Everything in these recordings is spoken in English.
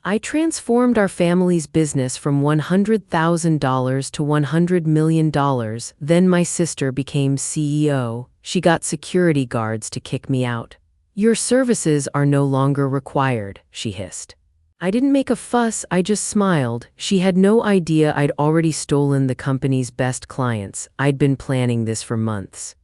I transformed our family's business from $100,000 to $100 million. Then my sister became CEO. She got security guards to kick me out. Your services are no longer required, she hissed. I didn't make a fuss, I just smiled. She had no idea I'd already stolen the company's best clients. I'd been planning this for months.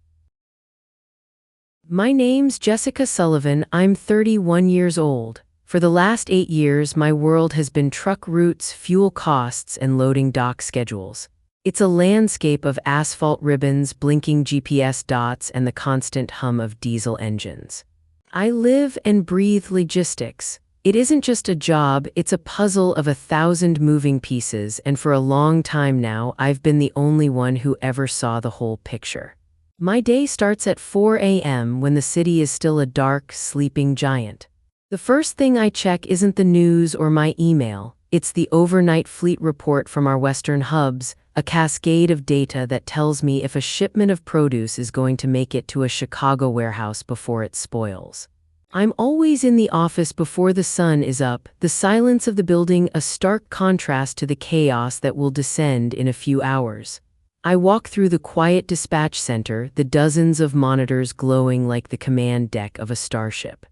My name's Jessica Sullivan. I'm 31 years old. For the last 8 years, my world has been truck routes, fuel costs, and loading dock schedules. It's a landscape of asphalt ribbons, blinking GPS dots, and the constant hum of diesel engines. I live and breathe logistics. It isn't just a job, it's a puzzle of 1,000 moving pieces, and for a long time now, I've been the only one who ever saw the whole picture. My day starts at 4 a.m. when the city is still a dark, sleeping giant. The first thing I check isn't the news or my email, it's the overnight fleet report from our western hubs, a cascade of data that tells me if a shipment of produce is going to make it to a Chicago warehouse before it spoils. I'm always in the office before the sun is up, the silence of the building a stark contrast to the chaos that will descend in a few hours. I walk through the quiet dispatch center, the dozens of monitors glowing like the command deck of a starship.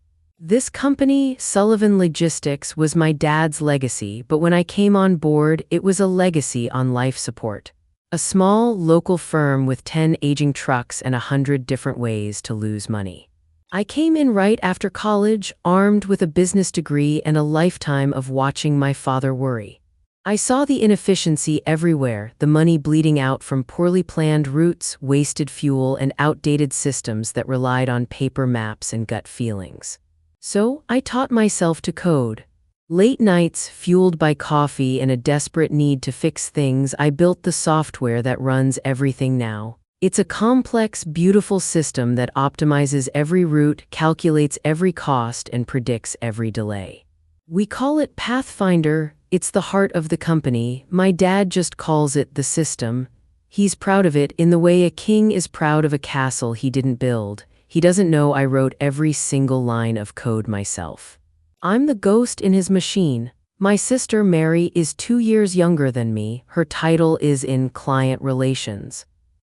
This company, Sullivan Logistics, was my dad's legacy, but when I came on board, it was a legacy on life support. A small, local firm with 10 aging trucks and 100 different ways to lose money. I came in right after college, armed with a business degree and a lifetime of watching my father worry. I saw the inefficiency everywhere, the money bleeding out from poorly planned routes, wasted fuel, and outdated systems that relied on paper maps and gut feelings. So, I taught myself to code. Late nights, fueled by coffee and a desperate need to fix things, I built the software that runs everything now. It's a complex, beautiful system that optimizes every route, calculates every cost, and predicts every delay. We call it Pathfinder. It's the heart of the company. My dad just calls it the system. He's proud of it in the way a king is proud of a castle he didn't build. He doesn't know I wrote every single line of code myself. I'm the ghost in his machine. My sister Mary is 2 years younger than me. Her title is in client relations.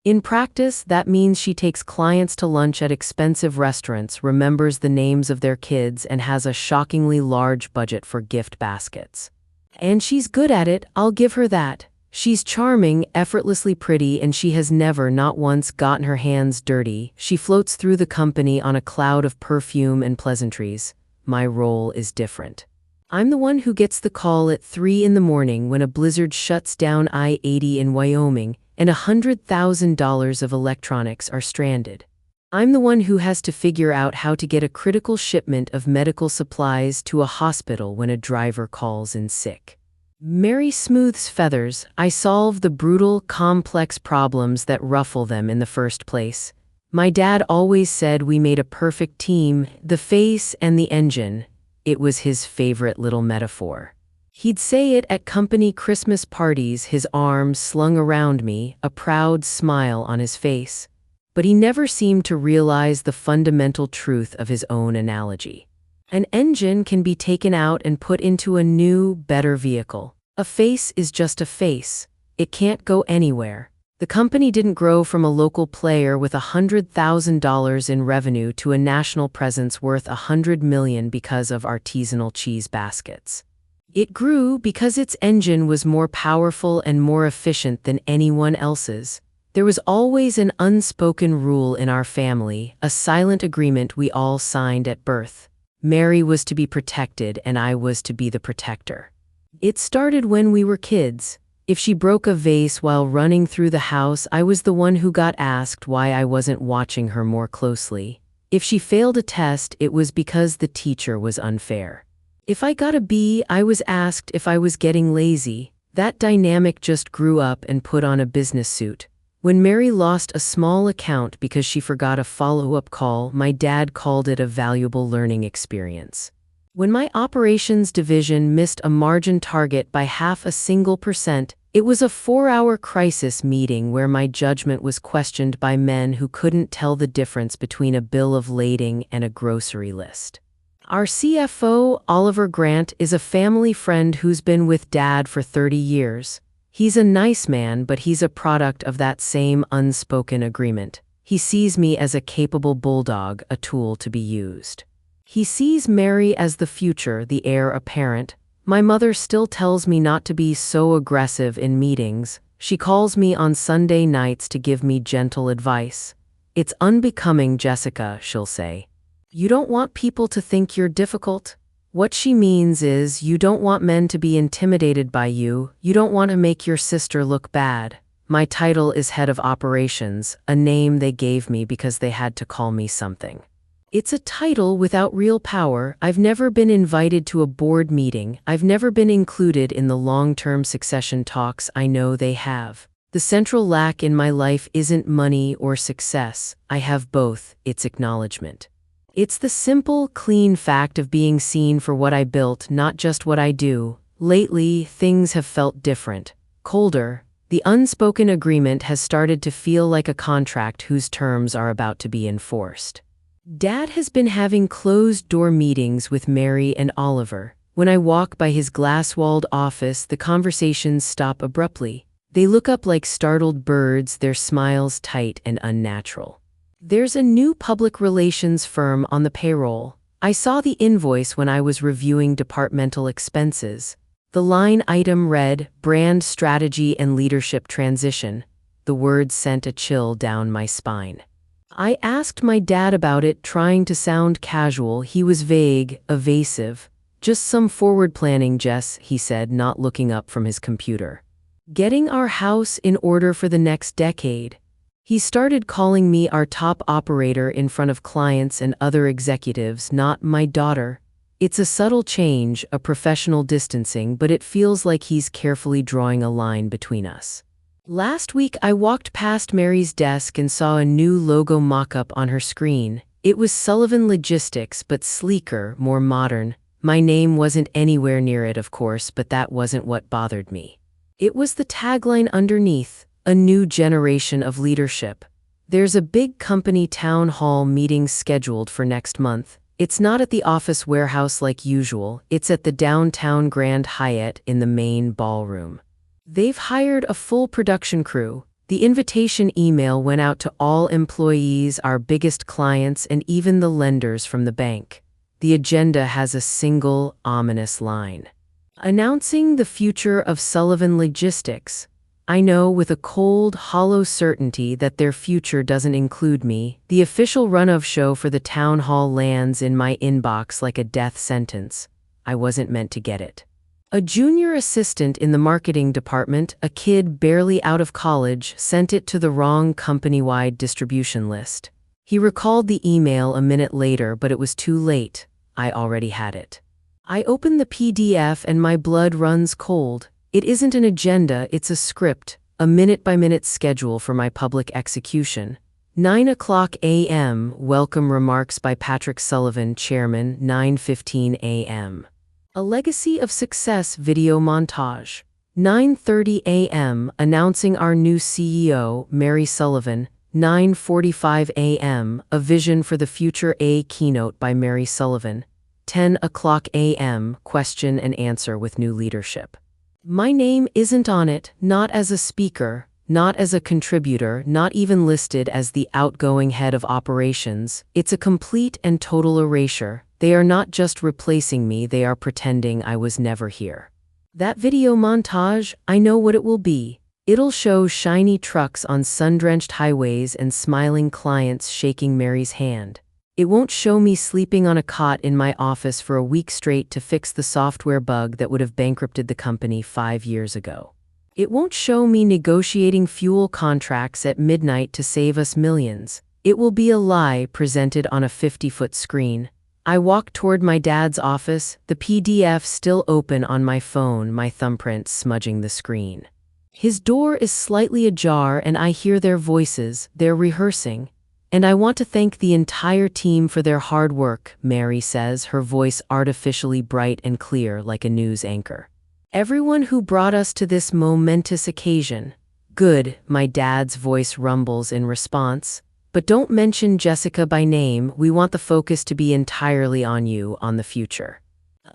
In practice, that means she takes clients to lunch at expensive restaurants, remembers the names of their kids, and has a shockingly large budget for gift baskets. And she's good at it, I'll give her that. She's charming, effortlessly pretty, and she has never, not once, gotten her hands dirty. She floats through the company on a cloud of perfume and pleasantries. My role is different. I'm the one who gets the call at 3 in the morning when a blizzard shuts down I-80 in Wyoming and $100,000 of electronics are stranded. I'm the one who has to figure out how to get a critical shipment of medical supplies to a hospital when a driver calls in sick. Mary smooths feathers. I solve the brutal, complex problems that ruffle them in the first place. My dad always said we made a perfect team, the face and the engine. It was his favorite little metaphor. He'd say it at company Christmas parties, his arms slung around me, a proud smile on his face. But he never seemed to realize the fundamental truth of his own analogy. An engine can be taken out and put into a new, better vehicle. A face is just a face. It can't go anywhere. The company didn't grow from a local player with $100,000 in revenue to a national presence worth $100 million because of artisanal cheese baskets. It grew because its engine was more powerful and more efficient than anyone else's. There was always an unspoken rule in our family, a silent agreement we all signed at birth. Mary was to be protected and I was to be the protector. It started when we were kids. If she broke a vase while running through the house, I was the one who got asked why I wasn't watching her more closely. If she failed a test, it was because the teacher was unfair. If I got a B, I was asked if I was getting lazy. That dynamic just grew up and put on a business suit. When Mary lost a small account because she forgot a follow-up call, my dad called it a valuable learning experience. When my operations division missed a margin target by 0.5%, it was a 4-hour crisis meeting where my judgment was questioned by men who couldn't tell the difference between a bill of lading and a grocery list. Our CFO, Oliver Grant, is a family friend who's been with Dad for 30 years. He's a nice man, but he's a product of that same unspoken agreement. He sees me as a capable bulldog, a tool to be used. He sees Mary as the future, the heir apparent. My mother still tells me not to be so aggressive in meetings. She calls me on Sunday nights to give me gentle advice. "It's unbecoming, Jessica," she'll say. "You don't want people to think you're difficult." What she means is, you don't want men to be intimidated by you, you don't want to make your sister look bad. My title is head of operations, a name they gave me because they had to call me something. It's a title without real power. I've never been invited to a board meeting, I've never been included in the long-term succession talks I know they have. The central lack in my life isn't money or success, I have both, it's acknowledgement. It's the simple, clean fact of being seen for what I built, not just what I do. Lately, things have felt different, colder. The unspoken agreement has started to feel like a contract whose terms are about to be enforced. Dad has been having closed-door meetings with Mary and Oliver. When I walk by his glass-walled office, the conversations stop abruptly. They look up like startled birds, their smiles tight and unnatural. There's a new public relations firm on the payroll. I saw the invoice when I was reviewing departmental expenses. The line item read, "Brand Strategy and Leadership Transition." The words sent a chill down my spine. I asked my dad about it, trying to sound casual. He was vague, evasive. "Just some forward planning, Jess," he said, not looking up from his computer. "Getting our house in order for the next decade." He started calling me our top operator in front of clients and other executives, not my daughter. It's a subtle change, a professional distancing, but it feels like he's carefully drawing a line between us. Last week, I walked past Mary's desk and saw a new logo mock-up on her screen. It was Sullivan Logistics, but sleeker, more modern. My name wasn't anywhere near it, of course, but that wasn't what bothered me. It was the tagline underneath. A new generation of leadership. There's a big company town hall meeting scheduled for next month. It's not at the office warehouse like usual, it's at the downtown Grand Hyatt in the main ballroom. They've hired a full production crew. The invitation email went out to all employees, our biggest clients, and even the lenders from the bank. The agenda has a single, ominous line. Announcing the future of Sullivan Logistics. I know with a cold, hollow certainty that their future doesn't include me. The official run-of show for the town hall lands in my inbox like a death sentence. I wasn't meant to get it. A junior assistant in the marketing department, a kid barely out of college, sent it to the wrong company-wide distribution list. He recalled the email a minute later, but it was too late. I already had it. I opened the PDF and my blood runs cold. It isn't an agenda, it's a script, a minute-by-minute schedule for my public execution. 9:00 a.m., welcome remarks by Patrick Sullivan, Chairman, 9:15 a.m. A Legacy of Success video montage. 9:30 a.m., announcing our new CEO, Mary Sullivan. 9:45 a.m., a vision for the future, a keynote by Mary Sullivan. 10:00 a.m., question and answer with new leadership. My name isn't on it, not as a speaker, not as a contributor, not even listed as the outgoing head of operations. It's a complete and total erasure. They are not just replacing me, they are pretending I was never here. That video montage, I know what it will be. It'll show shiny trucks on sun-drenched highways and smiling clients shaking Mary's hand. It won't show me sleeping on a cot in my office for a week straight to fix the software bug that would have bankrupted the company 5 years ago. It won't show me negotiating fuel contracts at midnight to save us millions. It will be a lie presented on a 50-foot screen. I walk toward my dad's office, the PDF still open on my phone, my thumbprint smudging the screen. His door is slightly ajar and I hear their voices, they're rehearsing. "And I want to thank the entire team for their hard work," Mary says, her voice artificially bright and clear like a news anchor. "Everyone who brought us to this momentous occasion." "Good," my dad's voice rumbles in response. but don't mention Jessica by name. We want the focus to be entirely on you, on the future.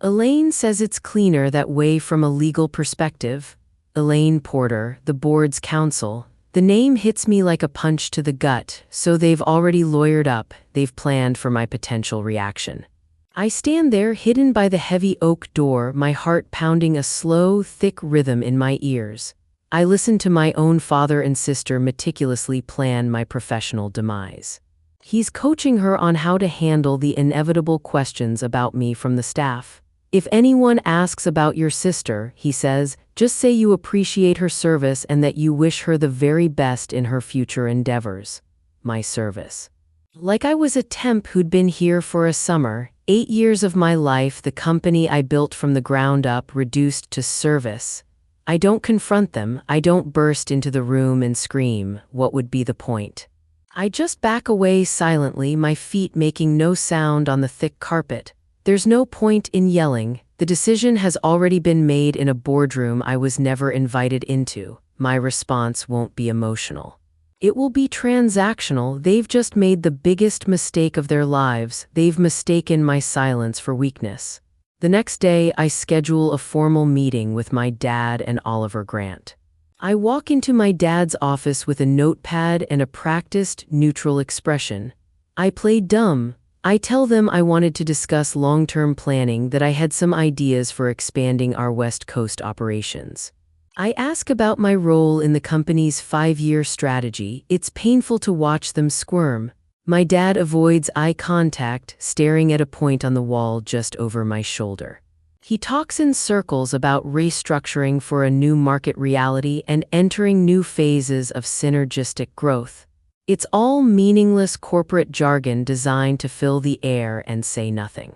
Elaine says it's cleaner that way from a legal perspective. Elaine Porter, the board's counsel. The name hits me like a punch to the gut, so they've already lawyered up, they've planned for my potential reaction. I stand there hidden by the heavy oak door, my heart pounding a slow, thick rhythm in my ears. I listen to my own father and sister meticulously plan my professional demise. He's coaching her on how to handle the inevitable questions about me from the staff. If anyone asks about your sister, he says, just say you appreciate her service and that you wish her the very best in her future endeavors. My service. Like I was a temp who'd been here for a summer, 8 years of my life, the company I built from the ground up reduced to service. I don't confront them, I don't burst into the room and scream, what would be the point? I just back away silently, my feet making no sound on the thick carpet. There's no point in yelling, the decision has already been made in a boardroom I was never invited into. My response won't be emotional. It will be transactional. They've just made the biggest mistake of their lives. They've mistaken my silence for weakness. The next day, I schedule a formal meeting with my dad and Oliver Grant. I walk into my dad's office with a notepad and a practiced, neutral expression. I play dumb. I tell them I wanted to discuss long-term planning, that I had some ideas for expanding our West Coast operations. I ask about my role in the company's 5-year strategy. It's painful to watch them squirm. My dad avoids eye contact, staring at a point on the wall just over my shoulder. He talks in circles about restructuring for a new market reality and entering new phases of synergistic growth. It's all meaningless corporate jargon designed to fill the air and say nothing.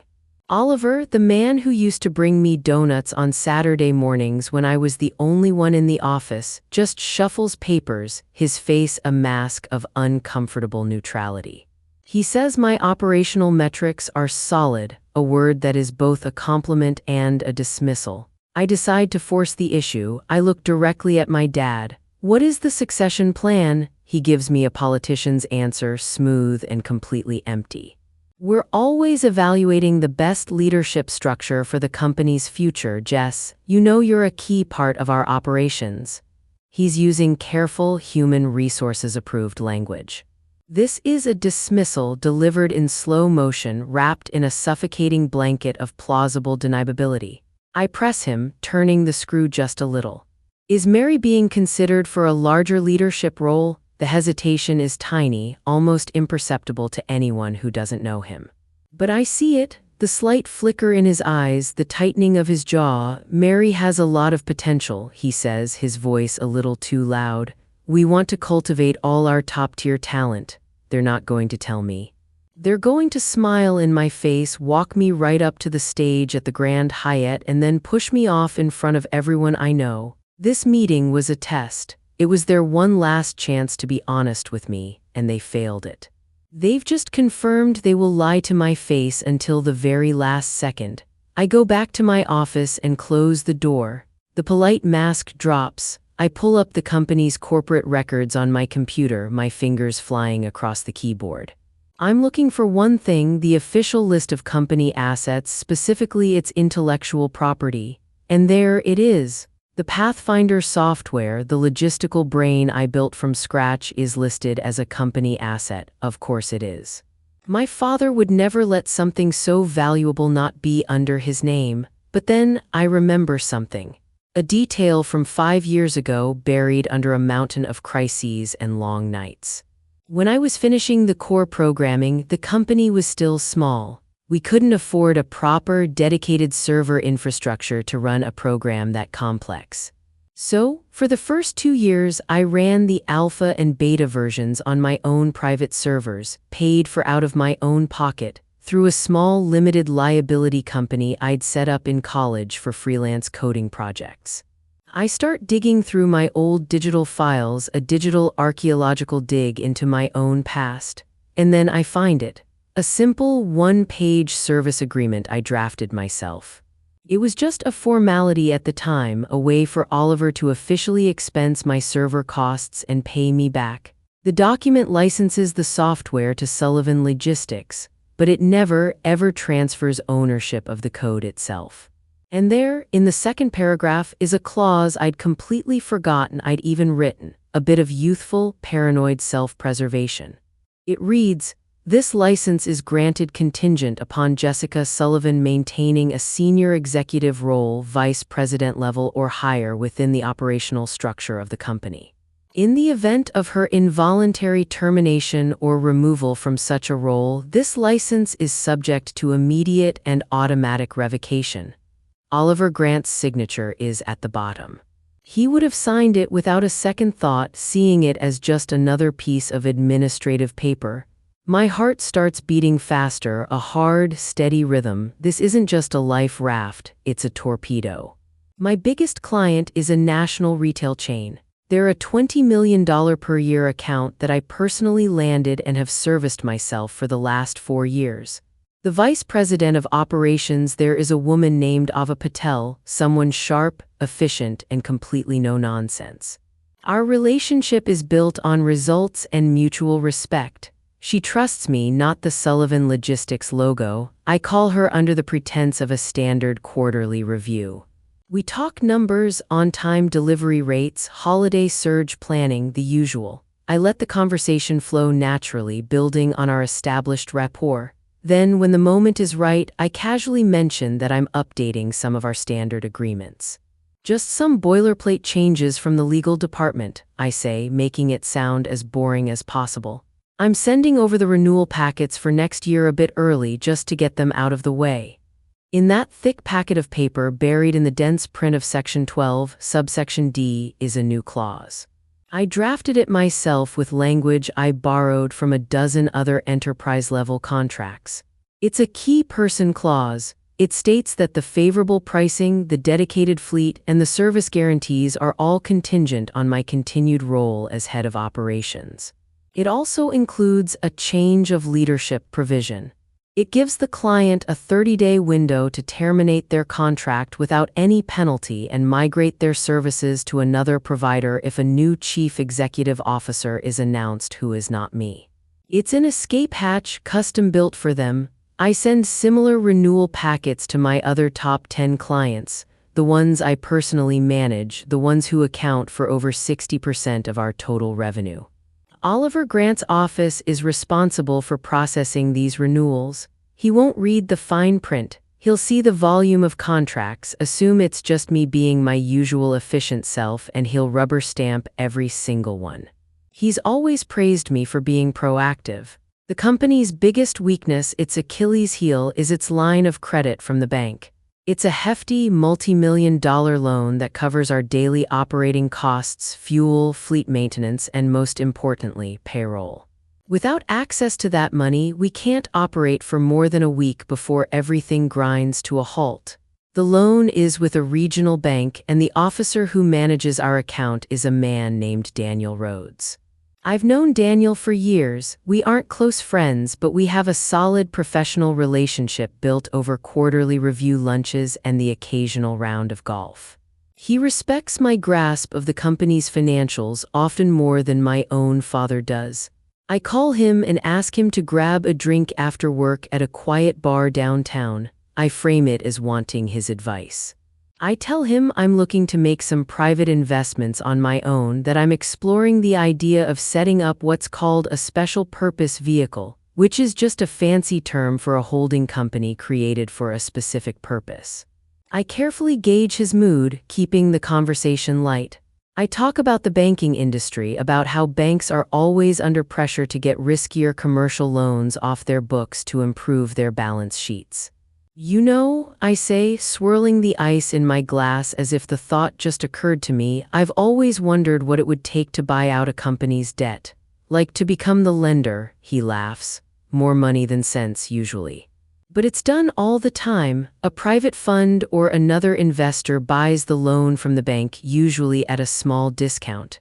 Oliver, the man who used to bring me donuts on Saturday mornings when I was the only one in the office, just shuffles papers, his face a mask of uncomfortable neutrality. He says my operational metrics are solid, a word that is both a compliment and a dismissal. I decide to force the issue. I look directly at my dad. What is the succession plan? He gives me a politician's answer, smooth and completely empty. We're always evaluating the best leadership structure for the company's future, Jess. You know you're a key part of our operations. He's using careful human resources-approved language. This is a dismissal delivered in slow motion, wrapped in a suffocating blanket of plausible deniability. I press him, turning the screw just a little. Is Mary being considered for a larger leadership role? The hesitation is tiny, almost imperceptible to anyone who doesn't know him. But I see it, the slight flicker in his eyes, the tightening of his jaw. Mary has a lot of potential, he says, his voice a little too loud. We want to cultivate all our top-tier talent. They're not going to tell me. They're going to smile in my face, walk me right up to the stage at the Grand Hyatt, and then push me off in front of everyone I know. This meeting was a test. It was their one last chance to be honest with me, and they failed it. They've just confirmed they will lie to my face until the very last second. I go back to my office and close the door. The polite mask drops. I pull up the company's corporate records on my computer, my fingers flying across the keyboard. I'm looking for one thing, the official list of company assets, specifically its intellectual property. And there it is. The Pathfinder software, the logistical brain I built from scratch, is listed as a company asset. Of course it is. My father would never let something so valuable not be under his name. But then I remember something. A detail from 5 years ago buried under a mountain of crises and long nights. When I was finishing the core programming, the company was still small. We couldn't afford a proper, dedicated server infrastructure to run a program that complex. So, for the first 2 years, I ran the alpha and beta versions on my own private servers, paid for out of my own pocket, through a small limited liability company I'd set up in college for freelance coding projects. I start digging through my old digital files, a digital archaeological dig into my own past, and then I find it. A simple one-page service agreement I drafted myself. It was just a formality at the time, a way for Oliver to officially expense my server costs and pay me back. The document licenses the software to Sullivan Logistics, but it never, ever transfers ownership of the code itself. And there, in the second paragraph, is a clause I'd completely forgotten I'd even written, a bit of youthful, paranoid self-preservation. It reads, "This license is granted contingent upon Jessica Sullivan maintaining a senior executive role, vice president level or higher within the operational structure of the company. In the event of her involuntary termination or removal from such a role, this license is subject to immediate and automatic revocation." Oliver Grant's signature is at the bottom. He would have signed it without a second thought, seeing it as just another piece of administrative paper. My heart starts beating faster, a hard, steady rhythm. This isn't just a life raft, it's a torpedo. My biggest client is a national retail chain. They're a $20 million per year account that I personally landed and have serviced myself for the last 4 years. The vice president of operations there is a woman named Ava Patel, someone sharp, efficient, and completely no-nonsense. Our relationship is built on results and mutual respect. She trusts me, not the Sullivan Logistics logo. I call her under the pretense of a standard quarterly review. We talk numbers, on-time delivery rates, holiday surge planning, the usual. I let the conversation flow naturally, building on our established rapport. Then, when the moment is right, I casually mention that I'm updating some of our standard agreements. Just some boilerplate changes from the legal department, I say, making it sound as boring as possible. I'm sending over the renewal packets for next year a bit early just to get them out of the way. In that thick packet of paper buried in the dense print of Section 12, subsection D, is a new clause. I drafted it myself with language I borrowed from a dozen other enterprise-level contracts. It's a key person clause. It states that the favorable pricing, the dedicated fleet, and the service guarantees are all contingent on my continued role as head of operations. It also includes a change of leadership provision. It gives the client a 30-day window to terminate their contract without any penalty and migrate their services to another provider if a new chief executive officer is announced who is not me. It's an escape hatch custom-built for them. I send similar renewal packets to my other top 10 clients, the ones I personally manage, the ones who account for over 60% of our total revenue. Oliver Grant's office is responsible for processing these renewals. He won't read the fine print. He'll see the volume of contracts, assume it's just me being my usual efficient self, and he'll rubber stamp every single one. He's always praised me for being proactive. The company's biggest weakness, its Achilles heel, is its line of credit from the bank. It's a hefty, multi-million-dollar loan that covers our daily operating costs, fuel, fleet maintenance, and most importantly, payroll. Without access to that money, we can't operate for more than a week before everything grinds to a halt. The loan is with a regional bank, and the officer who manages our account is a man named Daniel Rhodes. I've known Daniel for years. We aren't close friends, but we have a solid professional relationship built over quarterly review lunches and the occasional round of golf. He respects my grasp of the company's financials often more than my own father does. I call him and ask him to grab a drink after work at a quiet bar downtown. I frame it as wanting his advice. I tell him I'm looking to make some private investments on my own, that I'm exploring the idea of setting up what's called a special purpose vehicle, which is just a fancy term for a holding company created for a specific purpose. I carefully gauge his mood, keeping the conversation light. I talk about the banking industry, about how banks are always under pressure to get riskier commercial loans off their books to improve their balance sheets. You know, I say, swirling the ice in my glass as if the thought just occurred to me, I've always wondered what it would take to buy out a company's debt. Like to become the lender, he laughs. More money than sense, usually. But it's done all the time. A private fund or another investor buys the loan from the bank, usually at a small discount.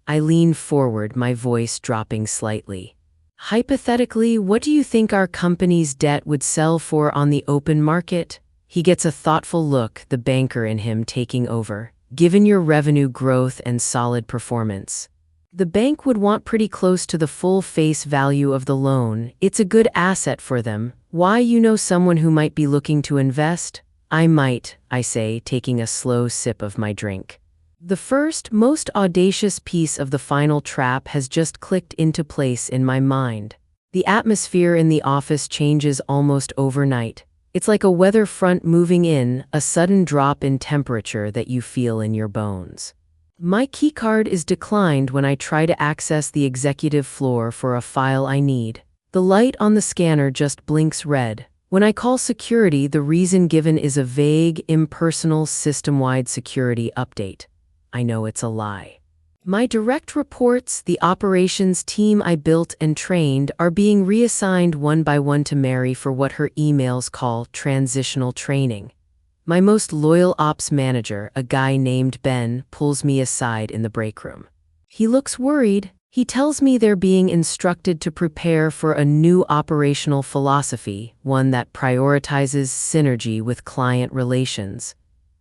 I lean forward, my voice dropping slightly. Hypothetically, what do you think our company's debt would sell for on the open market? He gets a thoughtful look, the banker in him taking over. Given your revenue growth and solid performance. The bank would want pretty close to the full face value of the loan. It's a good asset for them. Why, you know someone who might be looking to invest? I might, I say, taking a slow sip of my drink. The first, most audacious piece of the final trap has just clicked into place in my mind. The atmosphere in the office changes almost overnight. It's like a weather front moving in, a sudden drop in temperature that you feel in your bones. My keycard is declined when I try to access the executive floor for a file I need. The light on the scanner just blinks red. When I call security, the reason given is a vague, impersonal, system-wide security update. I know it's a lie. My direct reports, the operations team I built and trained, are being reassigned one by one to Mary for what her emails call transitional training. My most loyal ops manager, a guy named Ben, pulls me aside in the break room. He looks worried. He tells me they're being instructed to prepare for a new operational philosophy, one that prioritizes synergy with client relations.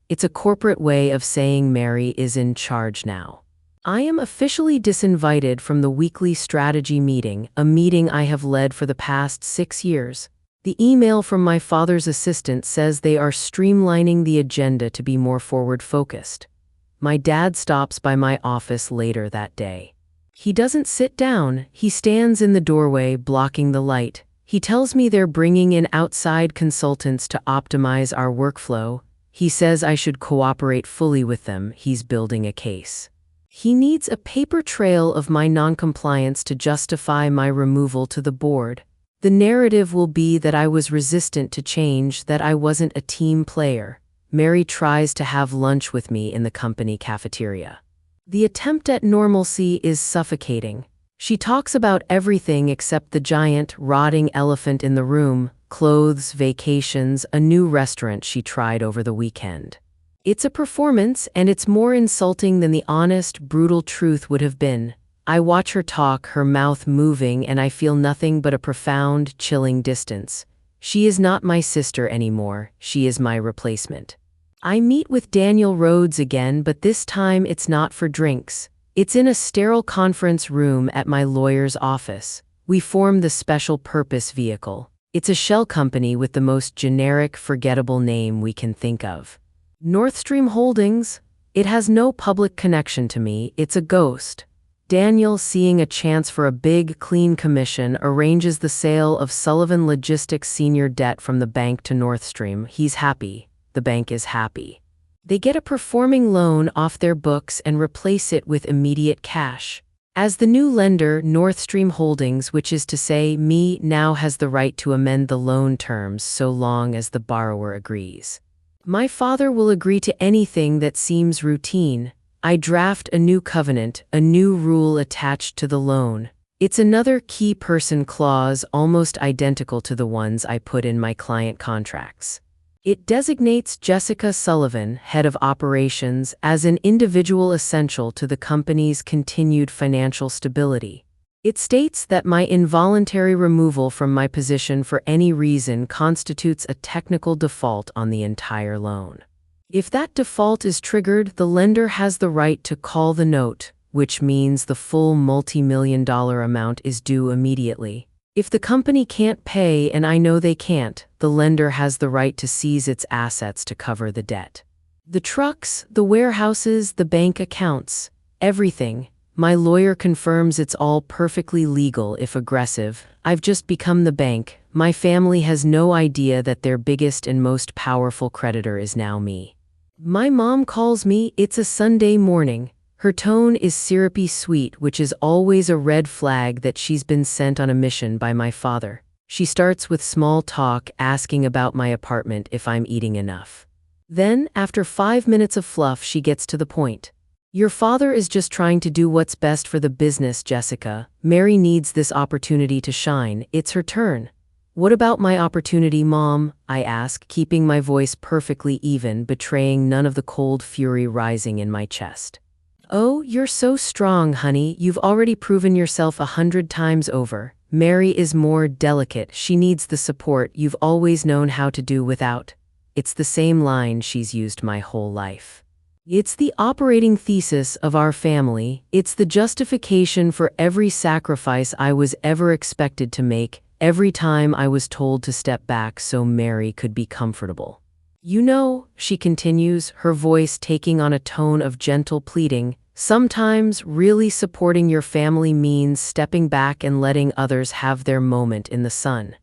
It's a corporate way of saying Mary is in charge now. I am officially disinvited from the weekly strategy meeting, a meeting I have led for the past 6 years. The email from my father's assistant says they are streamlining the agenda to be more forward-focused. My dad stops by my office later that day. He doesn't sit down, he stands in the doorway blocking the light. He tells me they're bringing in outside consultants to optimize our workflow. He says I should cooperate fully with them. He's building a case. He needs a paper trail of my noncompliance to justify my removal to the board. The narrative will be that I was resistant to change, that I wasn't a team player. Mary tries to have lunch with me in the company cafeteria. The attempt at normalcy is suffocating. She talks about everything except the giant, rotting elephant in the room: clothes, vacations, a new restaurant she tried over the weekend. It's a performance, and it's more insulting than the honest, brutal truth would have been. I watch her talk, her mouth moving, and I feel nothing but a profound, chilling distance. She is not my sister anymore. She is my replacement. I meet with Daniel Rhodes again, but this time it's not for drinks. It's in a sterile conference room at my lawyer's office. We form the special purpose vehicle. It's a shell company with the most generic, forgettable name we can think of. Northstream Holdings. It has no public connection to me. It's a ghost. Daniel, seeing a chance for a big, clean commission, arranges the sale of Sullivan Logistics senior debt from the bank to Northstream. He's happy. The bank is happy. They get a performing loan off their books and replace it with immediate cash. As the new lender, Northstream Holdings, which is to say me, now has the right to amend the loan terms so long as the borrower agrees. My father will agree to anything that seems routine. I draft a new covenant, a new rule attached to the loan. It's another key person clause almost identical to the ones I put in my client contracts. It designates Jessica Sullivan, head of operations, as an individual essential to the company's continued financial stability. It states that my involuntary removal from my position for any reason constitutes a technical default on the entire loan. If that default is triggered, the lender has the right to call the note, which means the full multi-million-dollar amount is due immediately. If the company can't pay, and I know they can't, the lender has the right to seize its assets to cover the debt. The trucks, the warehouses, the bank accounts, everything. My lawyer confirms it's all perfectly legal if aggressive. I've just become the bank. My family has no idea that their biggest and most powerful creditor is now me. My mom calls me. It's a Sunday morning. Her tone is syrupy sweet, which is always a red flag that she's been sent on a mission by my father. She starts with small talk, asking about my apartment, if I'm eating enough. Then, after 5 minutes of fluff, she gets to the point. Your father is just trying to do what's best for the business, Jessica. Mary needs this opportunity to shine. It's her turn. What about my opportunity, Mom? I ask, keeping my voice perfectly even, betraying none of the cold fury rising in my chest. Oh, you're so strong, honey. You've already proven yourself 100 times over. Mary is more delicate. She needs the support you've always known how to do without. It's the same line she's used my whole life. It's the operating thesis of our family. It's the justification for every sacrifice I was ever expected to make, every time I was told to step back so Mary could be comfortable. You know, she continues, her voice taking on a tone of gentle pleading, sometimes really supporting your family means stepping back and letting others have their moment in the sun.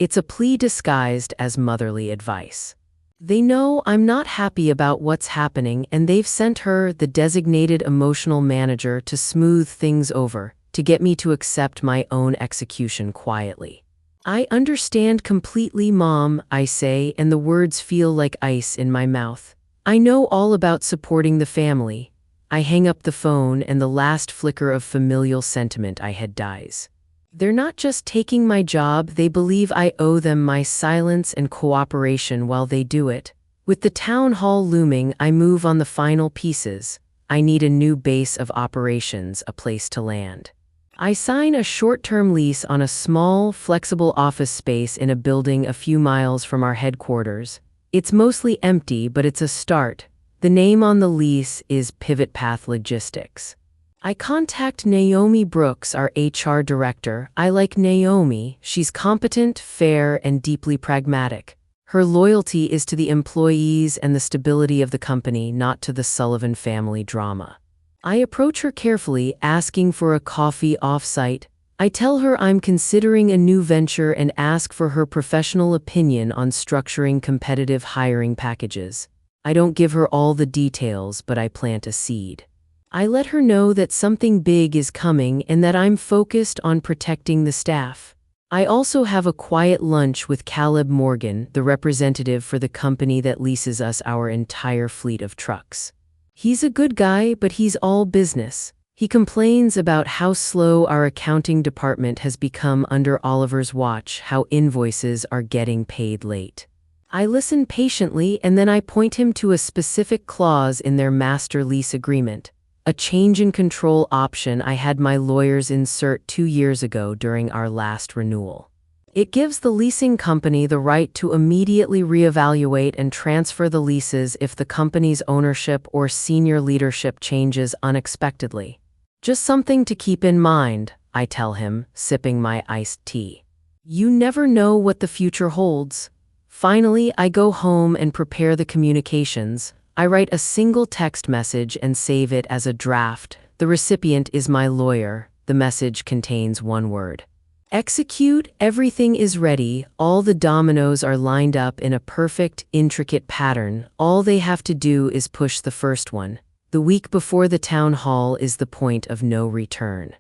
It's a plea disguised as motherly advice. They know I'm not happy about what's happening, and they've sent her, the designated emotional manager, to smooth things over, to get me to accept my own execution quietly. I understand completely, Mom, I say, and the words feel like ice in my mouth. I know all about supporting the family. I hang up the phone, and the last flicker of familial sentiment I had dies. They're not just taking my job, they believe I owe them my silence and cooperation while they do it. With the town hall looming, I move on the final pieces. I need a new base of operations, a place to land. I sign a short-term lease on a small, flexible office space in a building a few miles from our headquarters. It's mostly empty, but it's a start. The name on the lease is Pivot Path Logistics. I contact Naomi Brooks, our HR director. I like Naomi. She's competent, fair, and deeply pragmatic. Her loyalty is to the employees and the stability of the company, not to the Sullivan family drama. I approach her carefully, asking for a coffee off-site. I tell her I'm considering a new venture and ask for her professional opinion on structuring competitive hiring packages. I don't give her all the details, but I plant a seed. I let her know that something big is coming and that I'm focused on protecting the staff. I also have a quiet lunch with Caleb Morgan, the representative for the company that leases us our entire fleet of trucks. He's a good guy, but he's all business. He complains about how slow our accounting department has become under Oliver's watch, how invoices are getting paid late. I listen patiently, and then I point him to a specific clause in their master lease agreement, a change in control option I had my lawyers insert 2 years ago during our last renewal. It gives the leasing company the right to immediately reevaluate and transfer the leases if the company's ownership or senior leadership changes unexpectedly. Just something to keep in mind, I tell him, sipping my iced tea. You never know what the future holds. Finally, I go home and prepare the communications. I write a single text message and save it as a draft. The recipient is my lawyer. The message contains one word. Execute. Everything is ready. All the dominoes are lined up in a perfect, intricate pattern. All they have to do is push the first one. The week before the town hall is the point of no return.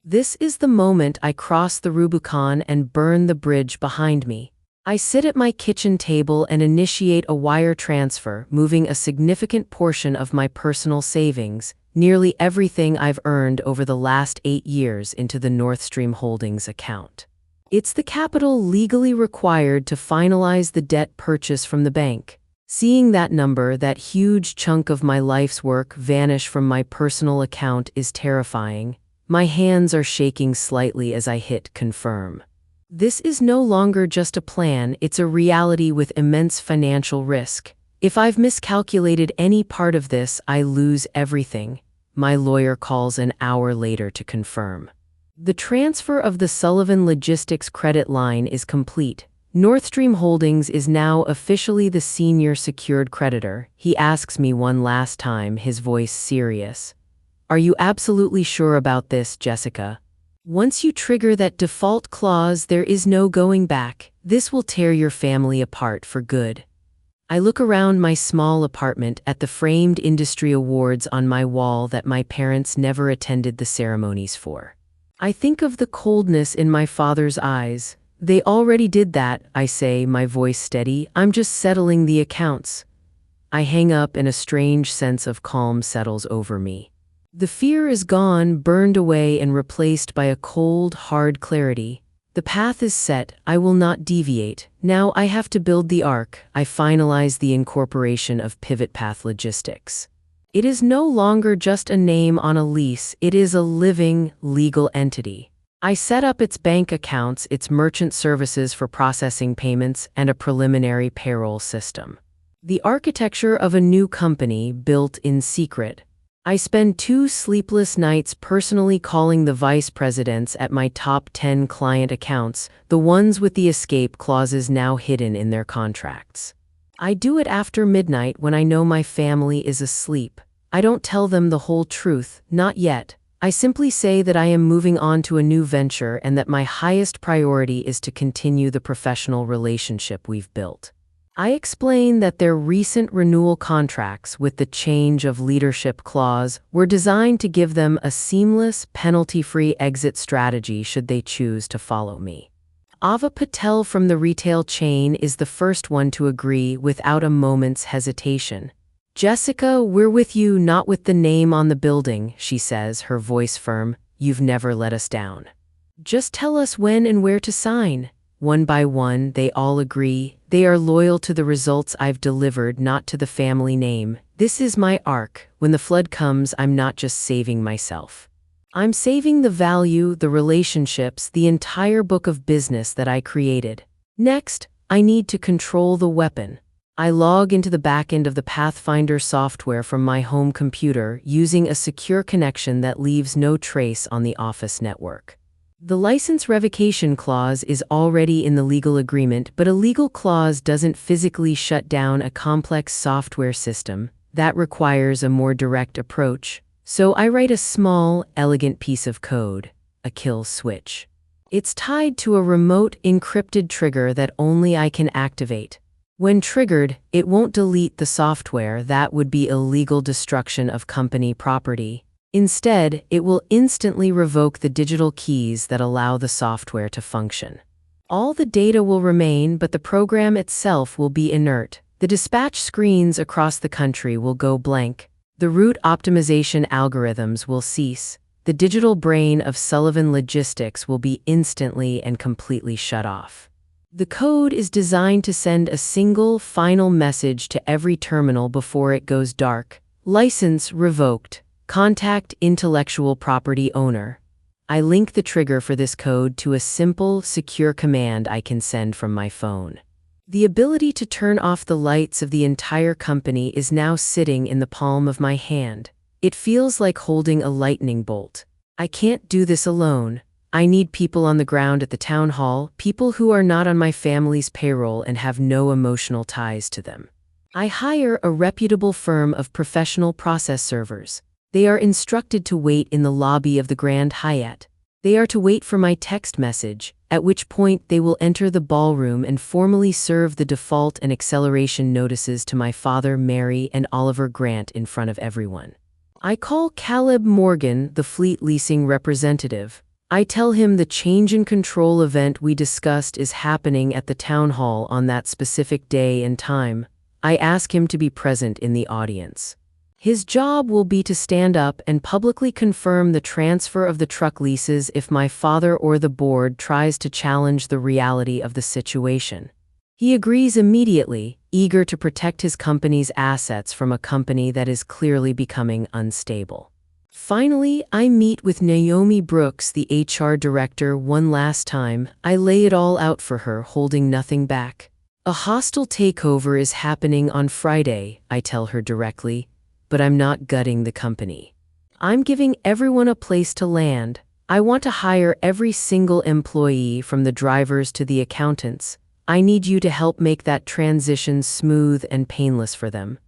This is the moment I cross the Rubicon and burn the bridge behind me. I sit at my kitchen table and initiate a wire transfer, moving a significant portion of my personal savings, nearly everything I've earned over the last 8 years, into the North Stream Holdings account. It's the capital legally required to finalize the debt purchase from the bank. Seeing that number, that huge chunk of my life's work, vanish from my personal account is terrifying. My hands are shaking slightly as I hit confirm. This is no longer just a plan, it's a reality with immense financial risk. If I've miscalculated any part of this, I lose everything. My lawyer calls an hour later to confirm. The transfer of the Sullivan Logistics credit line is complete. North Stream Holdings is now officially the senior secured creditor. He asks me one last time, his voice serious. Are you absolutely sure about this, Jessica? Once you trigger that default clause, there is no going back. This will tear your family apart for good. I look around my small apartment at the framed industry awards on my wall that my parents never attended the ceremonies for. I think of the coldness in my father's eyes. They already did that, I say, my voice steady. I'm just settling the accounts. I hang up and a strange sense of calm settles over me. The fear is gone, burned away, and replaced by a cold, hard clarity. The path is set. I will not deviate. Now I have to build the arc. I finalize the incorporation of Pivot Path Logistics. It is no longer just a name on a lease. It is a living, legal entity. I set up its bank accounts, its merchant services for processing payments, and a preliminary payroll system. The architecture of a new company built in secret. I spend 2 sleepless nights personally calling the vice presidents at my top 10 client accounts, the ones with the escape clauses now hidden in their contracts. I do it after midnight when I know my family is asleep. I don't tell them the whole truth, not yet. I simply say that I am moving on to a new venture and that my highest priority is to continue the professional relationship we've built. I explain that their recent renewal contracts with the change of leadership clause were designed to give them a seamless, penalty-free exit strategy should they choose to follow me. Ava Patel from the retail chain is the first one to agree without a moment's hesitation. "Jessica, we're with you, not with the name on the building," she says, her voice firm. "You've never let us down. Just tell us when and where to sign." One by one, they all agree. They are loyal to the results I've delivered, not to the family name. This is my arc. When the flood comes, I'm not just saving myself. I'm saving the value, the relationships, the entire book of business that I created. Next, I need to control the weapon. I log into the backend of the Pathfinder software from my home computer using a secure connection that leaves no trace on the office network. The license revocation clause is already in the legal agreement, but a legal clause doesn't physically shut down a complex software system. That requires a more direct approach. So I write a small, elegant piece of code, a kill switch. It's tied to a remote encrypted trigger that only I can activate. When triggered, it won't delete the software. That would be illegal destruction of company property. Instead, it will instantly revoke the digital keys that allow the software to function. All the data will remain, but the program itself will be inert. The dispatch screens across the country will go blank. The route optimization algorithms will cease. The digital brain of Sullivan Logistics will be instantly and completely shut off. The code is designed to send a single, final message to every terminal before it goes dark. License revoked. Contact intellectual property owner. I link the trigger for this code to a simple, secure command I can send from my phone. The ability to turn off the lights of the entire company is now sitting in the palm of my hand. It feels like holding a lightning bolt. I can't do this alone. I need people on the ground at the town hall, people who are not on my family's payroll and have no emotional ties to them. I hire a reputable firm of professional process servers. They are instructed to wait in the lobby of the Grand Hyatt. They are to wait for my text message, at which point they will enter the ballroom and formally serve the default and acceleration notices to my father, Mary, and Oliver Grant in front of everyone. I call Caleb Morgan, the fleet leasing representative. I tell him the change in control event we discussed is happening at the town hall on that specific day and time. I ask him to be present in the audience. His job will be to stand up and publicly confirm the transfer of the truck leases if my father or the board tries to challenge the reality of the situation. He agrees immediately, eager to protect his company's assets from a company that is clearly becoming unstable. Finally, I meet with Naomi Brooks, the HR director, one last time. I lay it all out for her, holding nothing back. A hostile takeover is happening on Friday, I tell her directly. But I'm not gutting the company. I'm giving everyone a place to land. I want to hire every single employee from the drivers to the accountants. I need you to help make that transition smooth and painless for them.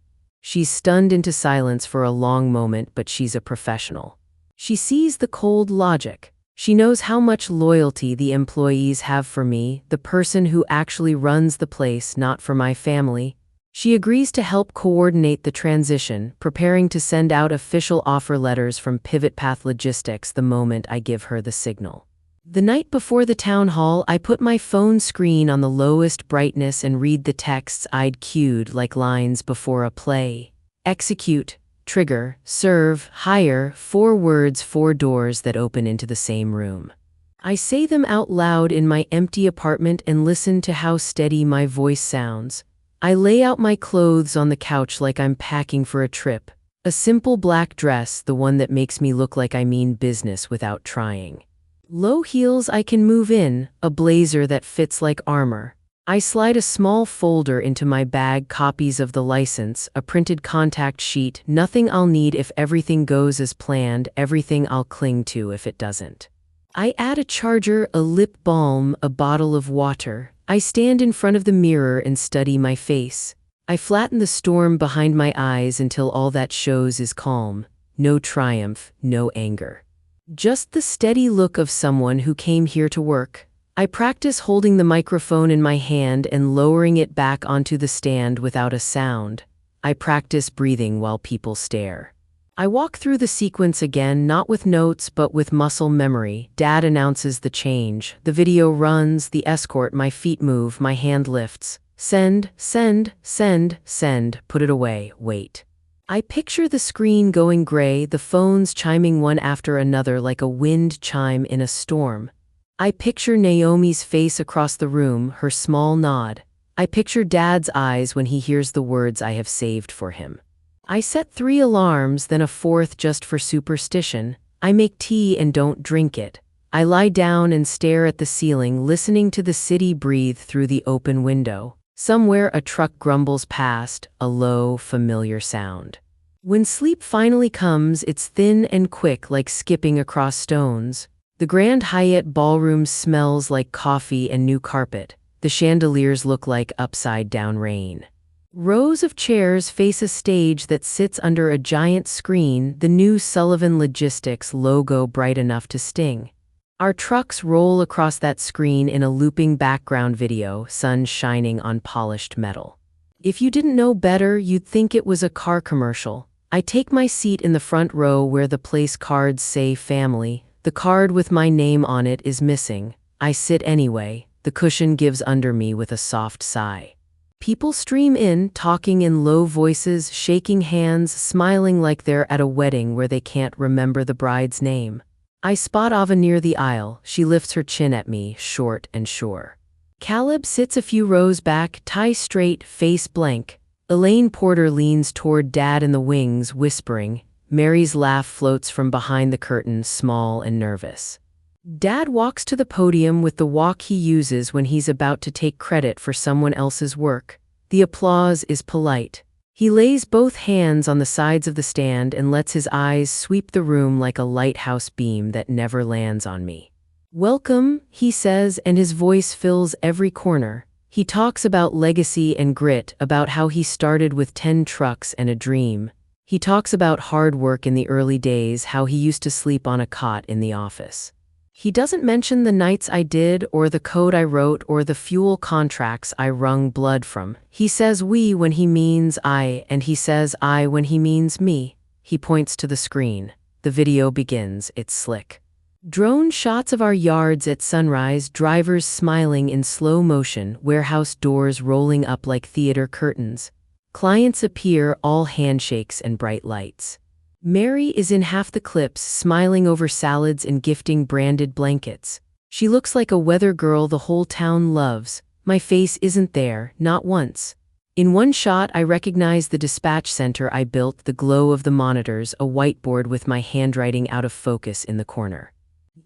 She's stunned into silence for a long moment, but she's a professional. She sees the cold logic. She knows how much loyalty the employees have for me, the person who actually runs the place, not for my family. She agrees to help coordinate the transition, preparing to send out official offer letters from Pivot Path Logistics the moment I give her the signal. The night before the town hall, I put my phone screen on the lowest brightness and read the texts I'd cued like lines before a play. Execute, trigger, serve, hire, 4 words, 4 doors that open into the same room. I say them out loud in my empty apartment and listen to how steady my voice sounds. I lay out my clothes on the couch like I'm packing for a trip. A simple black dress, the one that makes me look like I mean business without trying. Low heels I can move in, a blazer that fits like armor. I slide a small folder into my bag, copies of the license, a printed contact sheet, nothing I'll need if everything goes as planned, everything I'll cling to if it doesn't. I add a charger, a lip balm, a bottle of water. I stand in front of the mirror and study my face. I flatten the storm behind my eyes until all that shows is calm. No triumph, no anger. Just the steady look of someone who came here to work. I practice holding the microphone in my hand and lowering it back onto the stand without a sound. I practice breathing while people stare. I walk through the sequence again, not with notes but with muscle memory. Dad announces the change. The video runs, the escort, my feet move, my hand lifts. Send, send, send, send, put it away, wait. I picture the screen going gray, the phones chiming one after another like a wind chime in a storm. I picture Naomi's face across the room, her small nod. I picture Dad's eyes when he hears the words I have saved for him. I set 3 alarms, then a 4th just for superstition. I make tea and don't drink it. I lie down and stare at the ceiling, listening to the city breathe through the open window. Somewhere a truck grumbles past, a low, familiar sound. When sleep finally comes, it's thin and quick, like skipping across stones. The Grand Hyatt ballroom smells like coffee and new carpet. The chandeliers look like upside-down rain. Rows of chairs face a stage that sits under a giant screen, the new Sullivan Logistics logo bright enough to sting. Our trucks roll across that screen in a looping background video, sun shining on polished metal. If you didn't know better, you'd think it was a car commercial. I take my seat in the front row where the place cards say family. The card with my name on it is missing. I sit anyway. The cushion gives under me with a soft sigh. People stream in, talking in low voices, shaking hands, smiling like they're at a wedding where they can't remember the bride's name. I spot Ava near the aisle. She lifts her chin at me, short and sure. Caleb sits a few rows back, tie straight, face blank. Elaine Porter leans toward Dad in the wings, whispering. Mary's laugh floats from behind the curtain, small and nervous. Dad walks to the podium with the walk he uses when he's about to take credit for someone else's work. The applause is polite. He lays both hands on the sides of the stand and lets his eyes sweep the room like a lighthouse beam that never lands on me. Welcome, he says, and his voice fills every corner. He talks about legacy and grit, about how he started with 10 trucks and a dream. He talks about hard work in the early days, how he used to sleep on a cot in the office. He doesn't mention the nights I did, or the code I wrote, or the fuel contracts I wrung blood from. He says we when he means I, and he says I when he means me. He points to the screen. The video begins. It's slick. Drone shots of our yards at sunrise, drivers smiling in slow motion, warehouse doors rolling up like theater curtains. Clients appear, all handshakes and bright lights. Mary is in half the clips, smiling over salads and gifting branded blankets. She looks like a weather girl the whole town loves. My face isn't there, not once. In one shot, I recognize the dispatch center I built, the glow of the monitors, a whiteboard with my handwriting out of focus in the corner.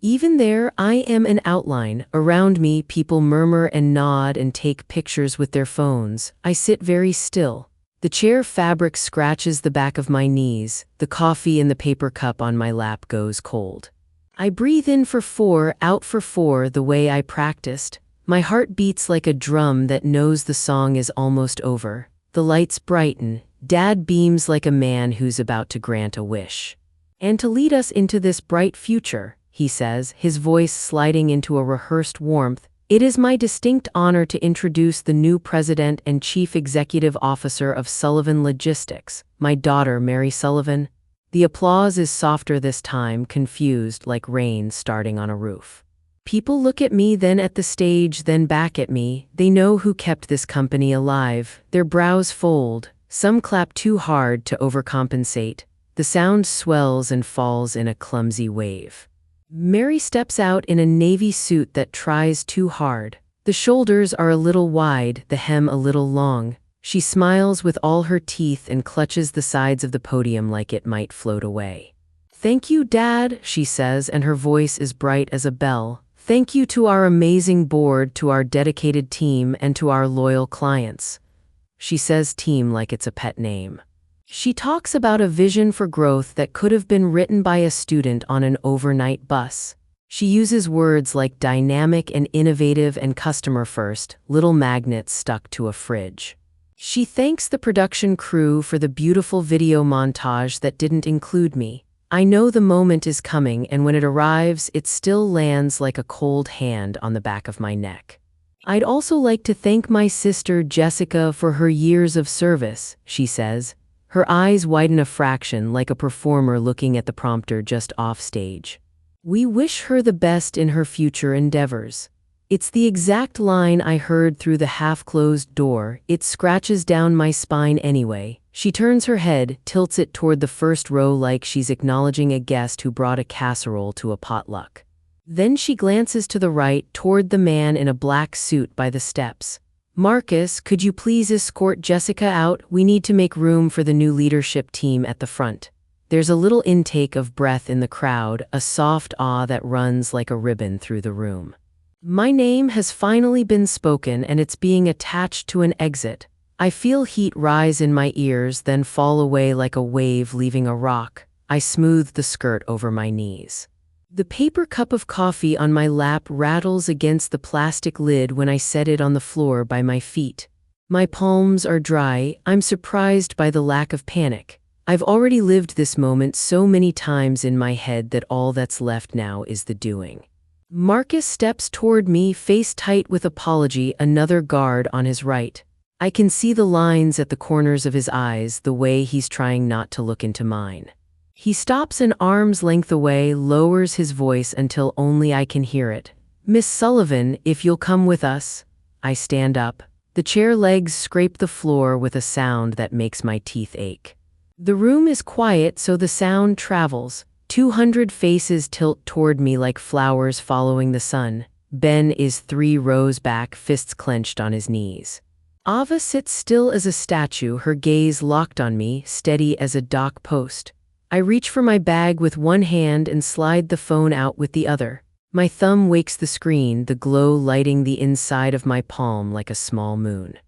Even there, I am an outline. Around me, people murmur and nod and take pictures with their phones. I sit very still. The chair fabric scratches the back of my knees. The coffee in the paper cup on my lap goes cold. I breathe in for 4, out for 4, the way I practiced. My heart beats like a drum that knows the song is almost over. The lights brighten. Dad beams like a man who's about to grant a wish. And to lead us into this bright future, he says, his voice sliding into a rehearsed warmth, it is my distinct honor to introduce the new president and chief executive officer of Sullivan Logistics, my daughter, Mary Sullivan. The applause is softer this time, confused like rain starting on a roof. People look at me, then at the stage, then back at me. They know who kept this company alive. Their brows fold. Some clap too hard to overcompensate. The sound swells and falls in a clumsy wave. Mary steps out in a navy suit that tries too hard. The shoulders are a little wide, the hem a little long. She smiles with all her teeth and clutches the sides of the podium like it might float away. Thank you, Dad, she says, and her voice is bright as a bell. Thank you to our amazing board, to our dedicated team, and to our loyal clients. She says team like it's a pet name. She talks about a vision for growth that could have been written by a student on an overnight bus. She uses words like dynamic and innovative and customer first, little magnets stuck to a fridge. She thanks the production crew for the beautiful video montage that didn't include me. I know the moment is coming, and when it arrives, it still lands like a cold hand on the back of my neck. I'd also like to thank my sister Jessica for her years of service, she says. Her eyes widen a fraction like a performer looking at the prompter just off stage. We wish her the best in her future endeavors. It's the exact line I heard through the half-closed door. It scratches down my spine anyway. She turns her head, tilts it toward the first row like she's acknowledging a guest who brought a casserole to a potluck. Then she glances to the right, toward the man in a black suit by the steps. Marcus, could you please escort Jessica out? We need to make room for the new leadership team at the front. There's a little intake of breath in the crowd, a soft awe that runs like a ribbon through the room. My name has finally been spoken, and it's being attached to an exit. I feel heat rise in my ears, then fall away like a wave leaving a rock. I smooth the skirt over my knees. The paper cup of coffee on my lap rattles against the plastic lid when I set it on the floor by my feet. My palms are dry. I'm surprised by the lack of panic. I've already lived this moment so many times in my head that all that's left now is the doing. Marcus steps toward me, face tight with apology, another guard on his right. I can see the lines at the corners of his eyes, the way he's trying not to look into mine. He stops an arm's length away, lowers his voice until only I can hear it. Miss Sullivan, if you'll come with us. I stand up. The chair legs scrape the floor with a sound that makes my teeth ache. The room is quiet, so the sound travels. 200 faces tilt toward me like flowers following the sun. Ben is 3 rows back, fists clenched on his knees. Ava sits still as a statue, her gaze locked on me, steady as a dock post. I reach for my bag with one hand and slide the phone out with the other. My thumb wakes the screen, the glow lighting the inside of my palm like a small moon.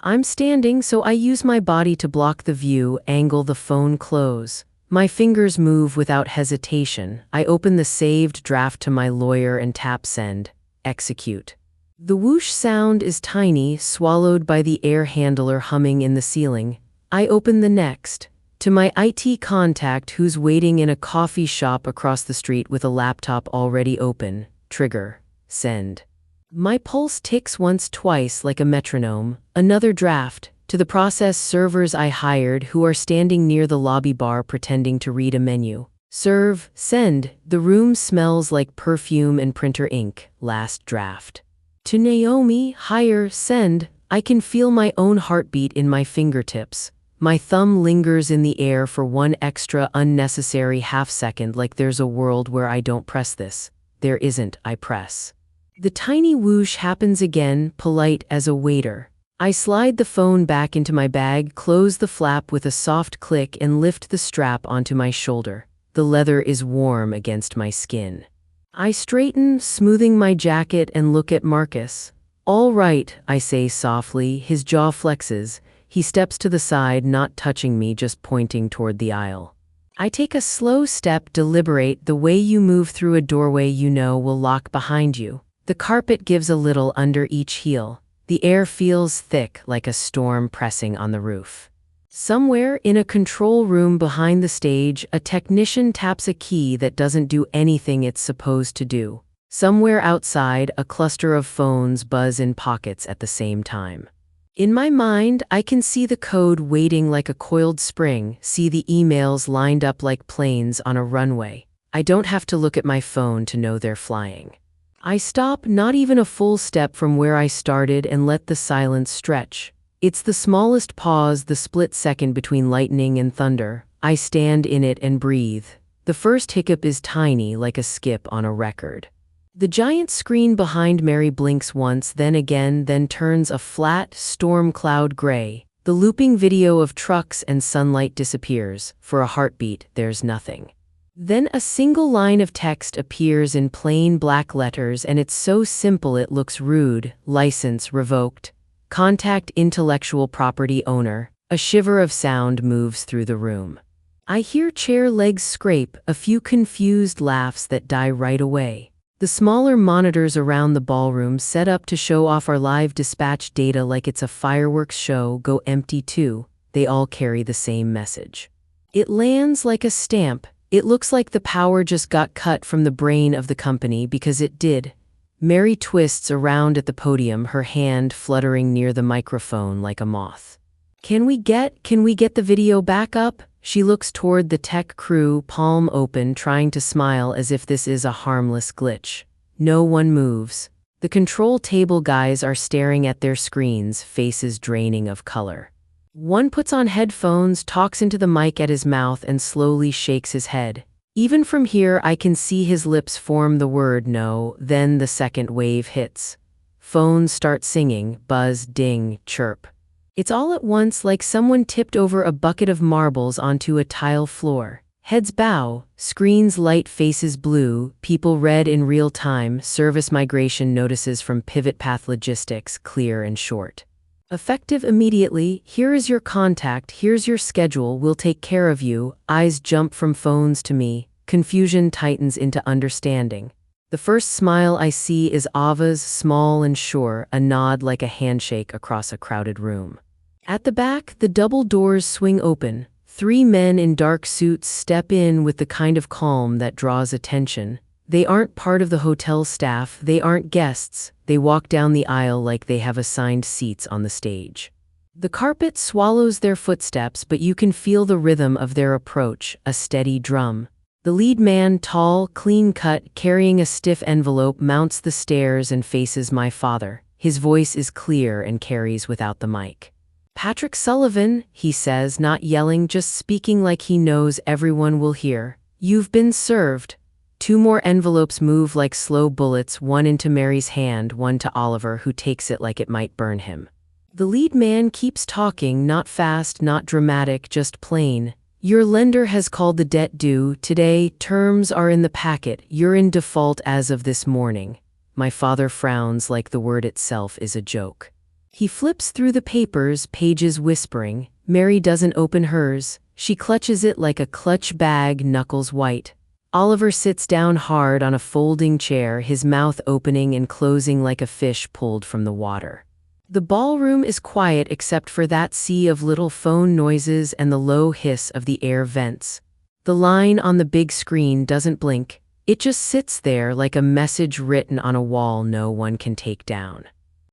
I'm standing, so I use my body to block the view, angle the phone close. My fingers move without hesitation. I open the saved draft to my lawyer and tap send. Execute. The whoosh sound is tiny, swallowed by the air handler humming in the ceiling. I open the next. To my IT contact who's waiting in a coffee shop across the street with a laptop already open. Trigger. Send. My pulse ticks once, twice like a metronome. Another draft. To the process servers I hired who are standing near the lobby bar pretending to read a menu. Serve. Send. The room smells like perfume and printer ink. Last draft. To Naomi, hire. Send. I can feel my own heartbeat in my fingertips. My thumb lingers in the air for one extra unnecessary half-second, like there's a world where I don't press this. There isn't, I press. The tiny whoosh happens again, polite as a waiter. I slide the phone back into my bag, close the flap with a soft click, and lift the strap onto my shoulder. The leather is warm against my skin. I straighten, smoothing my jacket, and look at Marcus. All right, I say softly. His jaw flexes. He steps to the side, not touching me, just pointing toward the aisle. I take a slow step, deliberate. The way you move through a doorway you know will lock behind you. The carpet gives a little under each heel. The air feels thick, like a storm pressing on the roof. Somewhere in a control room behind the stage, a technician taps a key that doesn't do anything it's supposed to do. Somewhere outside, a cluster of phones buzz in pockets at the same time. In my mind, I can see the code waiting like a coiled spring, see the emails lined up like planes on a runway. I don't have to look at my phone to know they're flying. I stop, not even a full step from where I started, and let the silence stretch. It's the smallest pause, the split second between lightning and thunder. I stand in it and breathe. The first hiccup is tiny, like a skip on a record. The giant screen behind Mary blinks once, then again, then turns a flat, storm cloud gray. The looping video of trucks and sunlight disappears. For a heartbeat, there's nothing. Then a single line of text appears in plain black letters, and it's so simple it looks rude. License revoked. Contact intellectual property owner. A shiver of sound moves through the room. I hear chair legs scrape, a few confused laughs that die right away. The smaller monitors around the ballroom, set up to show off our live dispatch data like it's a fireworks show, go empty too. They all carry the same message. It lands like a stamp. It looks like the power just got cut from the brain of the company, because it did. Mary twists around at the podium, her hand fluttering near the microphone like a moth. Can we get the video back up? She looks toward the tech crew, palm open, trying to smile as if this is a harmless glitch. No one moves. The control table guys are staring at their screens, faces draining of color. One puts on headphones, talks into the mic at his mouth, and slowly shakes his head. Even from here, I can see his lips form the word no, then the second wave hits. Phones start singing, buzz, ding, chirp. It's all at once, like someone tipped over a bucket of marbles onto a tile floor. Heads bow, screens light, faces blue, people read in real time, service migration notices from Pivot Path Logistics, clear and short. Effective immediately, here is your contact, here's your schedule, we'll take care of you. Eyes jump from phones to me, confusion tightens into understanding. The first smile I see is Ava's, small and sure, a nod like a handshake across a crowded room. At the back, the double doors swing open. 3 men in dark suits step in with the kind of calm that draws attention. They aren't part of the hotel staff, they aren't guests. They walk down the aisle like they have assigned seats on the stage. The carpet swallows their footsteps, but you can feel the rhythm of their approach, a steady drum. The lead man, tall, clean-cut, carrying a stiff envelope, mounts the stairs and faces my father. His voice is clear and carries without the mic. "Patrick Sullivan," he says, not yelling, just speaking like he knows everyone will hear. "You've been served." 2 more envelopes move like slow bullets, one into Mary's hand, one to Oliver, who takes it like it might burn him. The lead man keeps talking, not fast, not dramatic, just plain. "Your lender has called the debt due today. Terms are in the packet. You're in default as of this morning." My father frowns like the word itself is a joke. He flips through the papers, pages whispering. Mary doesn't open hers. She clutches it like a clutch bag, knuckles white. Oliver sits down hard on a folding chair, his mouth opening and closing like a fish pulled from the water. The ballroom is quiet except for that sea of little phone noises and the low hiss of the air vents. The line on the big screen doesn't blink. It just sits there like a message written on a wall no one can take down.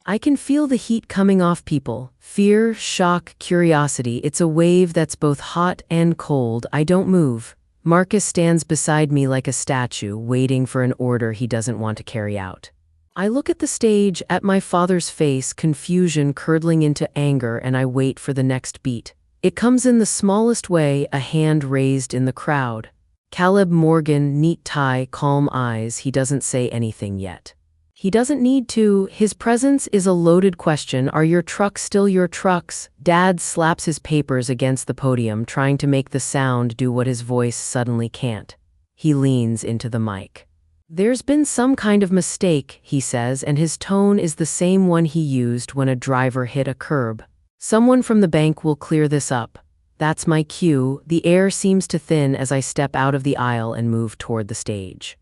I can feel the heat coming off people. Fear, shock, curiosity. It's a wave that's both hot and cold. I don't move. Marcus stands beside me like a statue, waiting for an order he doesn't want to carry out. I look at the stage, at my father's face, confusion curdling into anger, and I wait for the next beat. It comes in the smallest way, a hand raised in the crowd. Caleb Morgan, neat tie, calm eyes. He doesn't say anything yet. He doesn't need to. His presence is a loaded question. Are your trucks still your trucks? Dad slaps his papers against the podium, trying to make the sound do what his voice suddenly can't. He leans into the mic. "There's been some kind of mistake," he says, and his tone is the same one he used when a driver hit a curb. "Someone from the bank will clear this up." That's my cue. The air seems to thin as I step out of the aisle and move toward the stage.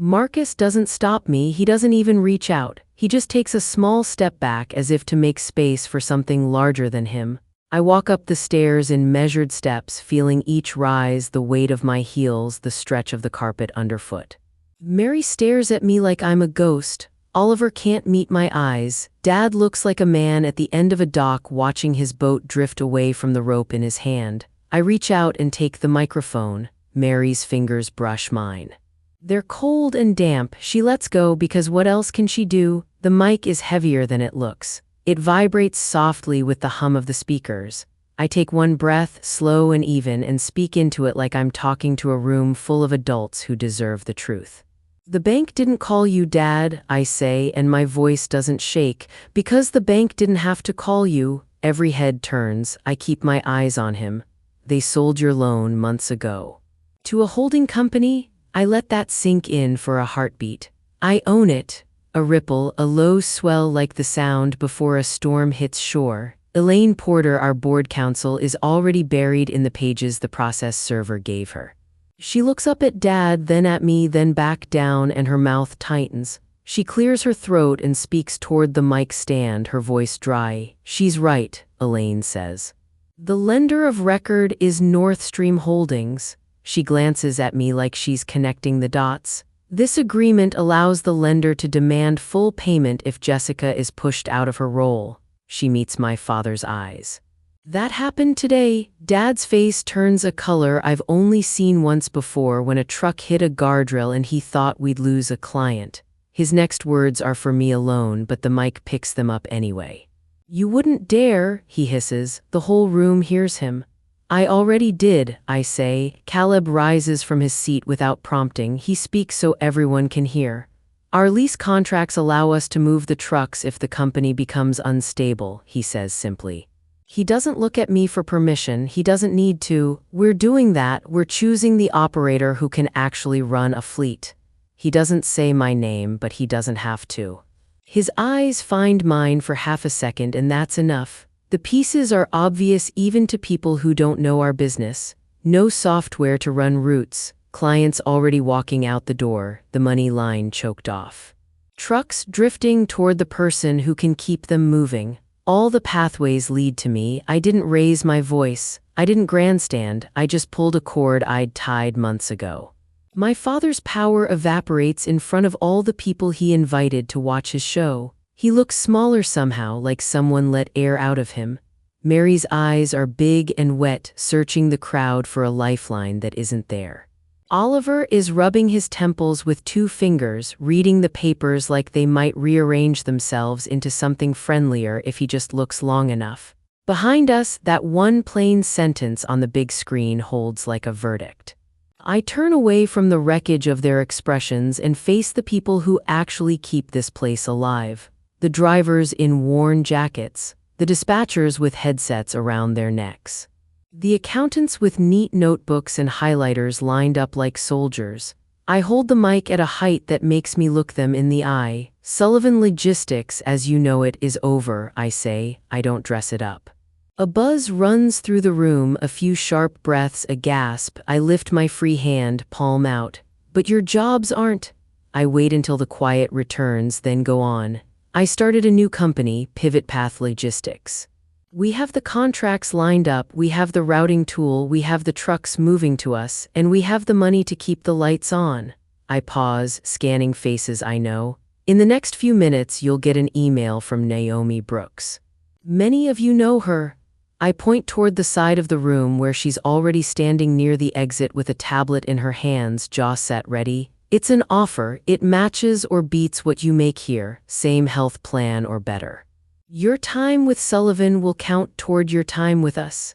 Marcus doesn't stop me, he doesn't even reach out. He just takes a small step back as if to make space for something larger than him. I walk up the stairs in measured steps, feeling each rise, the weight of my heels, the stretch of the carpet underfoot. Mary stares at me like I'm a ghost. Oliver can't meet my eyes. Dad looks like a man at the end of a dock watching his boat drift away from the rope in his hand. I reach out and take the microphone. Mary's fingers brush mine. They're cold and damp. She lets go because what else can she do? The mic is heavier than it looks. It vibrates softly with the hum of the speakers. I take one breath, slow and even, and speak into it like I'm talking to a room full of adults who deserve the truth. "The bank didn't call you, Dad," I say, and my voice doesn't shake. "Because the bank didn't have to call you." Every head turns. I keep my eyes on him. "They sold your loan months ago." To a holding company? I let that sink in for a heartbeat. I own it. A ripple, a low swell like the sound before a storm hits shore. Elaine Porter, our board counsel, is already buried in the pages the process server gave her. She looks up at Dad, then at me, then back down, and her mouth tightens. She clears her throat and speaks toward the mic stand, her voice dry. She's right, Elaine says. The lender of record is North Stream Holdings. She glances at me like she's connecting the dots. This agreement allows the lender to demand full payment if Jessica is pushed out of her role. She meets my father's eyes. That happened today. Dad's face turns a color I've only seen once before when a truck hit a guardrail and he thought we'd lose a client. His next words are for me alone, but the mic picks them up anyway. You wouldn't dare, he hisses. The whole room hears him. I already did, I say. Caleb rises from his seat without prompting. He speaks so everyone can hear. Our lease contracts allow us to move the trucks if the company becomes unstable, he says simply. He doesn't look at me for permission. He doesn't need to. We're doing that. We're choosing the operator who can actually run a fleet. He doesn't say my name, but he doesn't have to. His eyes find mine for half a second, and that's enough. The pieces are obvious even to people who don't know our business. No software to run routes. Clients already walking out the door, the money line choked off. Trucks drifting toward the person who can keep them moving. All the pathways lead to me. I didn't raise my voice. I didn't grandstand. I just pulled a cord I'd tied months ago. My father's power evaporates in front of all the people he invited to watch his show. He looks smaller somehow, like someone let air out of him. Mary's eyes are big and wet, searching the crowd for a lifeline that isn't there. Oliver is rubbing his temples with 2 fingers, reading the papers like they might rearrange themselves into something friendlier if he just looks long enough. Behind us, that one plain sentence on the big screen holds like a verdict. I turn away from the wreckage of their expressions and face the people who actually keep this place alive. The drivers in worn jackets, the dispatchers with headsets around their necks. The accountants with neat notebooks and highlighters lined up like soldiers. I hold the mic at a height that makes me look them in the eye. Sullivan Logistics, as you know it, is over, I say. I don't dress it up. A buzz runs through the room, a few sharp breaths, a gasp. I lift my free hand, palm out. But your jobs aren't. I wait until the quiet returns, then go on. I started a new company, Pivot Path Logistics. We have the contracts lined up, we have the routing tool, we have the trucks moving to us, and we have the money to keep the lights on. I pause, scanning faces I know. In the next few minutes, you'll get an email from Naomi Brooks. Many of you know her. I point toward the side of the room where she's already standing near the exit with a tablet in her hands, jaw set ready. It's an offer. It matches or beats what you make here, same health plan or better. Your time with Sullivan will count toward your time with us.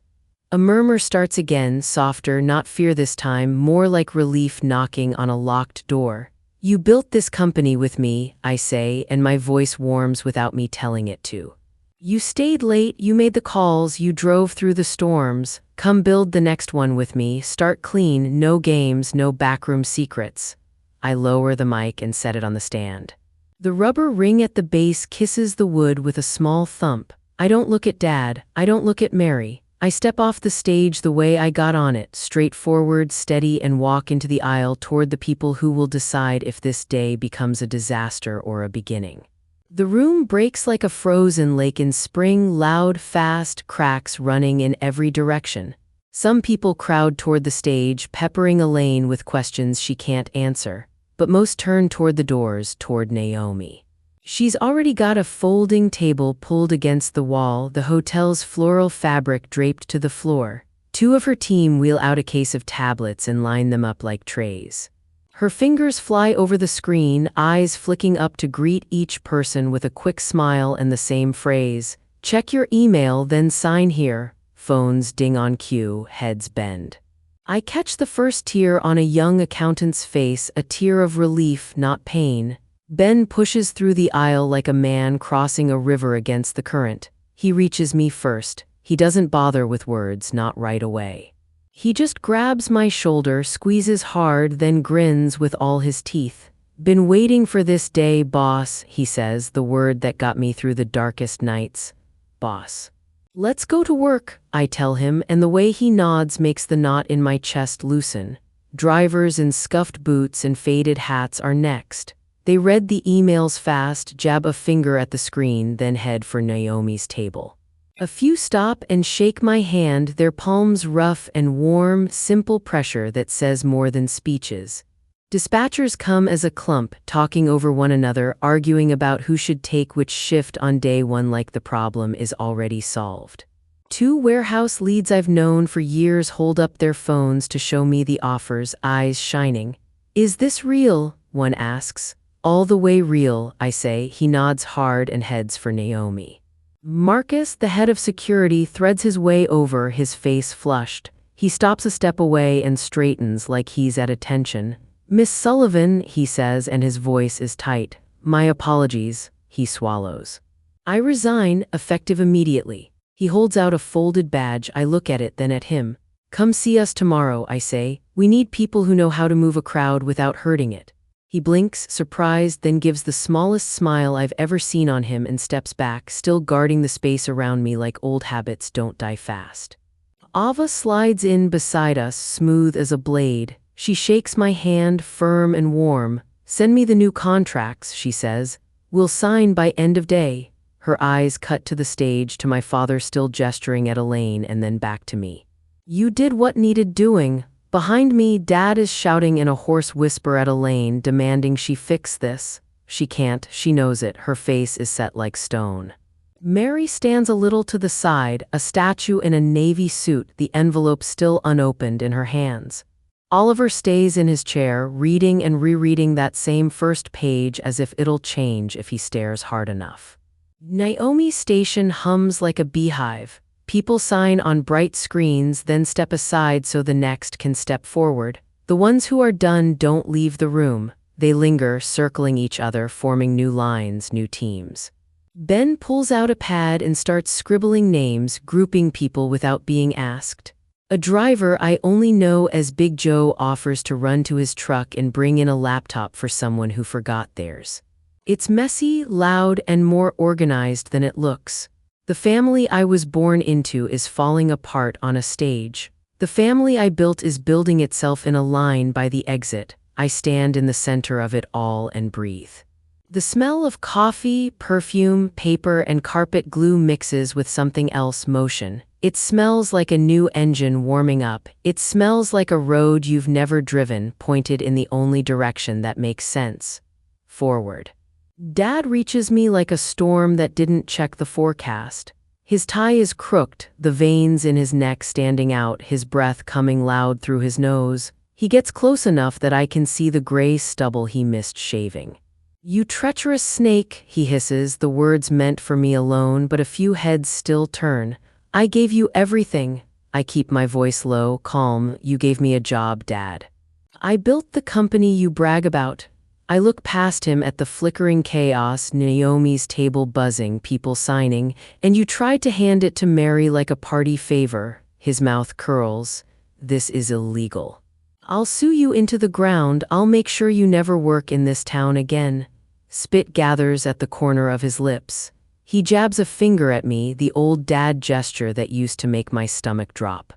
A murmur starts again, softer, not fear this time, more like relief knocking on a locked door. You built this company with me, I say, and my voice warms without me telling it to. You stayed late, you made the calls, you drove through the storms. Come build the next one with me, start clean, no games, no backroom secrets. I lower the mic and set it on the stand. The rubber ring at the base kisses the wood with a small thump. I don't look at Dad, I don't look at Mary. I step off the stage the way I got on it, straightforward, steady, and walk into the aisle toward the people who will decide if this day becomes a disaster or a beginning. The room breaks like a frozen lake in spring, loud, fast, cracks running in every direction. Some people crowd toward the stage, peppering Elaine with questions she can't answer, but most turn toward the doors, toward Naomi. She's already got a folding table pulled against the wall, the hotel's floral fabric draped to the floor. 2 of her team wheel out a case of tablets and line them up like trays. Her fingers fly over the screen, eyes flicking up to greet each person with a quick smile and the same phrase. Check your email, then sign here. Phones ding on cue, heads bend. I catch the first tear on a young accountant's face, a tear of relief, not pain. Ben pushes through the aisle like a man crossing a river against the current. He reaches me first. He doesn't bother with words, not right away. He just grabs my shoulder, squeezes hard, then grins with all his teeth. Been waiting for this day, boss, he says, the word that got me through the darkest nights. Boss. Let's go to work, I tell him, and the way he nods makes the knot in my chest loosen. Drivers in scuffed boots and faded hats are next. They read the emails fast, jab a finger at the screen, then head for Naomi's table. A few stop and shake my hand, their palms rough and warm, simple pressure that says more than speeches. Dispatchers come as a clump, talking over one another, arguing about who should take which shift on day one like the problem is already solved. Two warehouse leads I've known for years hold up their phones to show me the offers, eyes shining. Is this real? One asks. All the way real, I say. He nods hard and heads for Naomi. Marcus, the head of security, threads his way over, his face flushed. He stops a step away and straightens like he's at attention. Miss Sullivan, he says, and his voice is tight. My apologies, he swallows. I resign, effective immediately. He holds out a folded badge. I look at it, then at him. Come see us tomorrow, I say. We need people who know how to move a crowd without hurting it. He blinks, surprised, then gives the smallest smile I've ever seen on him and steps back, still guarding the space around me like old habits don't die fast. Ava slides in beside us, smooth as a blade. She shakes my hand, firm and warm. Send me the new contracts, she says. We'll sign by end of day. Her eyes cut to the stage, to my father still gesturing at Elaine, and then back to me. You did what needed doing. Behind me, Dad is shouting in a hoarse whisper at Elaine, demanding she fix this. She can't, she knows it, her face is set like stone. Mary stands a little to the side, a statue in a navy suit, the envelope still unopened in her hands. Oliver stays in his chair, reading and rereading that same first page as if it'll change if he stares hard enough. Naomi's station hums like a beehive. People sign on bright screens, then step aside so the next can step forward. The ones who are done don't leave the room. They linger, circling each other, forming new lines, new teams. Ben pulls out a pad and starts scribbling names, grouping people without being asked. A driver I only know as Big Joe offers to run to his truck and bring in a laptop for someone who forgot theirs. It's messy, loud, and more organized than it looks. The family I was born into is falling apart on a stage. The family I built is building itself in a line by the exit. I stand in the center of it all and breathe. The smell of coffee, perfume, paper, and carpet glue mixes with something else, motion. It smells like a new engine warming up. It smells like a road you've never driven, pointed in the only direction that makes sense. Forward. Dad reaches me like a storm that didn't check the forecast. His tie is crooked, the veins in his neck standing out, his breath coming loud through his nose. He gets close enough that I can see the gray stubble he missed shaving. You treacherous snake, he hisses, the words meant for me alone, but a few heads still turn. I gave you everything. I keep my voice low, calm. You gave me a job, Dad. I built the company you brag about. I look past him at the flickering chaos, Naomi's table buzzing, people signing, and you tried to hand it to Mary like a party favor. His mouth curls. This is illegal. I'll sue you into the ground. I'll make sure you never work in this town again. Spit gathers at the corner of his lips. He jabs a finger at me, the old dad gesture that used to make my stomach drop.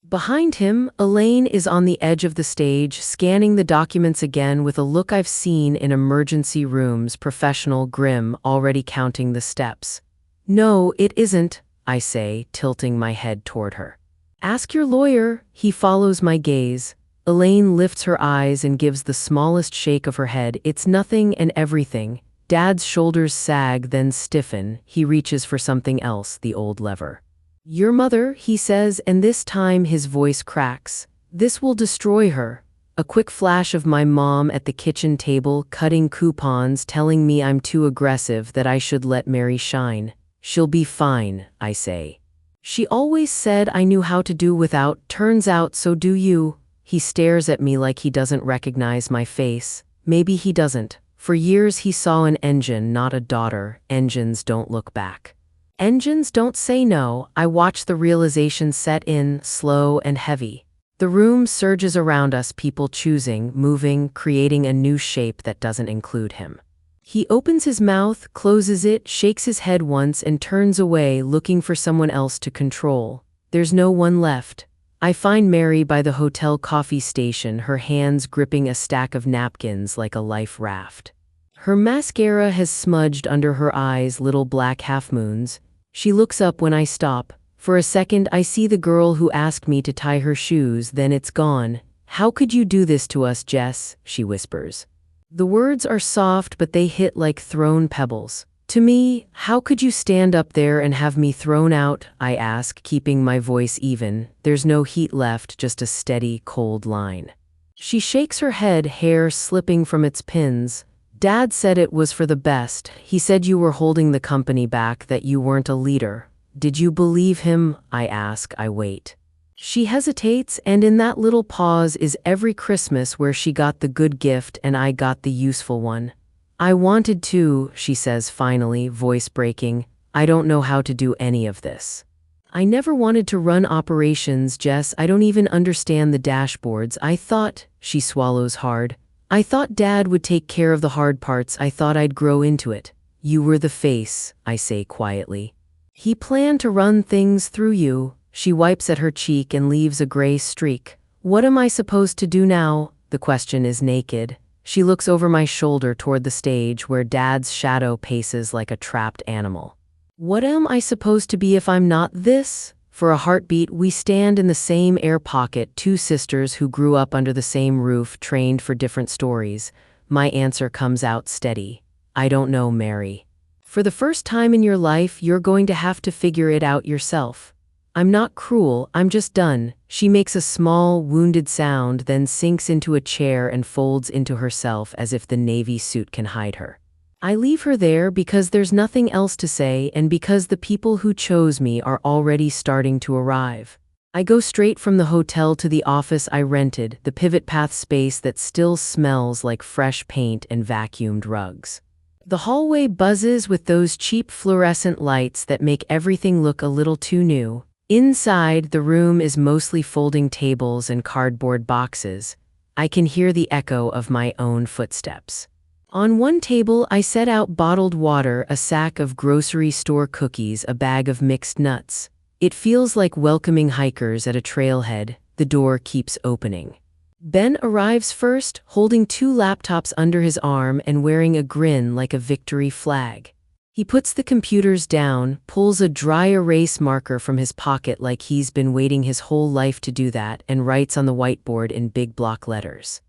Behind him, Elaine is on the edge of the stage, scanning the documents again with a look I've seen in emergency rooms, professional, grim, already counting the steps. No, it isn't, I say, tilting my head toward her. Ask your lawyer. He follows my gaze. Elaine lifts her eyes and gives the smallest shake of her head. It's nothing and everything. Dad's shoulders sag, then stiffen. He reaches for something else, the old lever. Your mother, he says, and this time his voice cracks. This will destroy her. A quick flash of my mom at the kitchen table, cutting coupons, telling me I'm too aggressive, that I should let Mary shine. She'll be fine, I say. She always said I knew how to do without. Turns out so do you. He stares at me like he doesn't recognize my face. Maybe he doesn't. For years he saw an engine, not a daughter. Engines don't look back. Engines don't say no. I watch the realization set in, slow and heavy. The room surges around us, people choosing, moving, creating a new shape that doesn't include him. He opens his mouth, closes it, shakes his head once, and turns away, looking for someone else to control. There's no one left. I find Mary by the hotel coffee station, her hands gripping a stack of napkins like a life raft. Her mascara has smudged under her eyes, little black half-moons. She looks up when I stop. For a second, I see the girl who asked me to tie her shoes, then it's gone. "How could you do this to us, Jess?" she whispers. The words are soft, but they hit like thrown pebbles. To me, how could you stand up there and have me thrown out? I ask, keeping my voice even. There's no heat left, just a steady, cold line. She shakes her head, hair slipping from its pins. "Dad said it was for the best. He said you were holding the company back, that you weren't a leader." "Did you believe him?" I ask. I wait. She hesitates, and in that little pause is every Christmas where she got the good gift and I got the useful one. "I wanted to," she says finally, voice breaking. "I don't know how to do any of this. I never wanted to run operations, Jess. I don't even understand the dashboards. I thought," she swallows hard, "I thought Dad would take care of the hard parts. I thought I'd grow into it." "You were the face," I say quietly. "He planned to run things through you." She wipes at her cheek and leaves a gray streak. "What am I supposed to do now?" The question is naked. She looks over my shoulder toward the stage where Dad's shadow paces like a trapped animal. "What am I supposed to be if I'm not this?" For a heartbeat, we stand in the same air pocket, two sisters who grew up under the same roof, trained for different stories. My answer comes out steady. "I don't know, Mary. For the first time in your life, you're going to have to figure it out yourself. I'm not cruel, I'm just done." She makes a small, wounded sound, then sinks into a chair and folds into herself as if the navy suit can hide her. I leave her there because there's nothing else to say, and because the people who chose me are already starting to arrive. I go straight from the hotel to the office I rented, the pivot path space that still smells like fresh paint and vacuumed rugs. The hallway buzzes with those cheap fluorescent lights that make everything look a little too new. Inside, the room is mostly folding tables and cardboard boxes. I can hear the echo of my own footsteps. On one table, I set out bottled water, a sack of grocery store cookies, a bag of mixed nuts. It feels like welcoming hikers at a trailhead. The door keeps opening. Ben arrives first, holding two laptops under his arm and wearing a grin like a victory flag. He puts the computers down, pulls a dry erase marker from his pocket like he's been waiting his whole life to do that, and writes on the whiteboard in big block letters.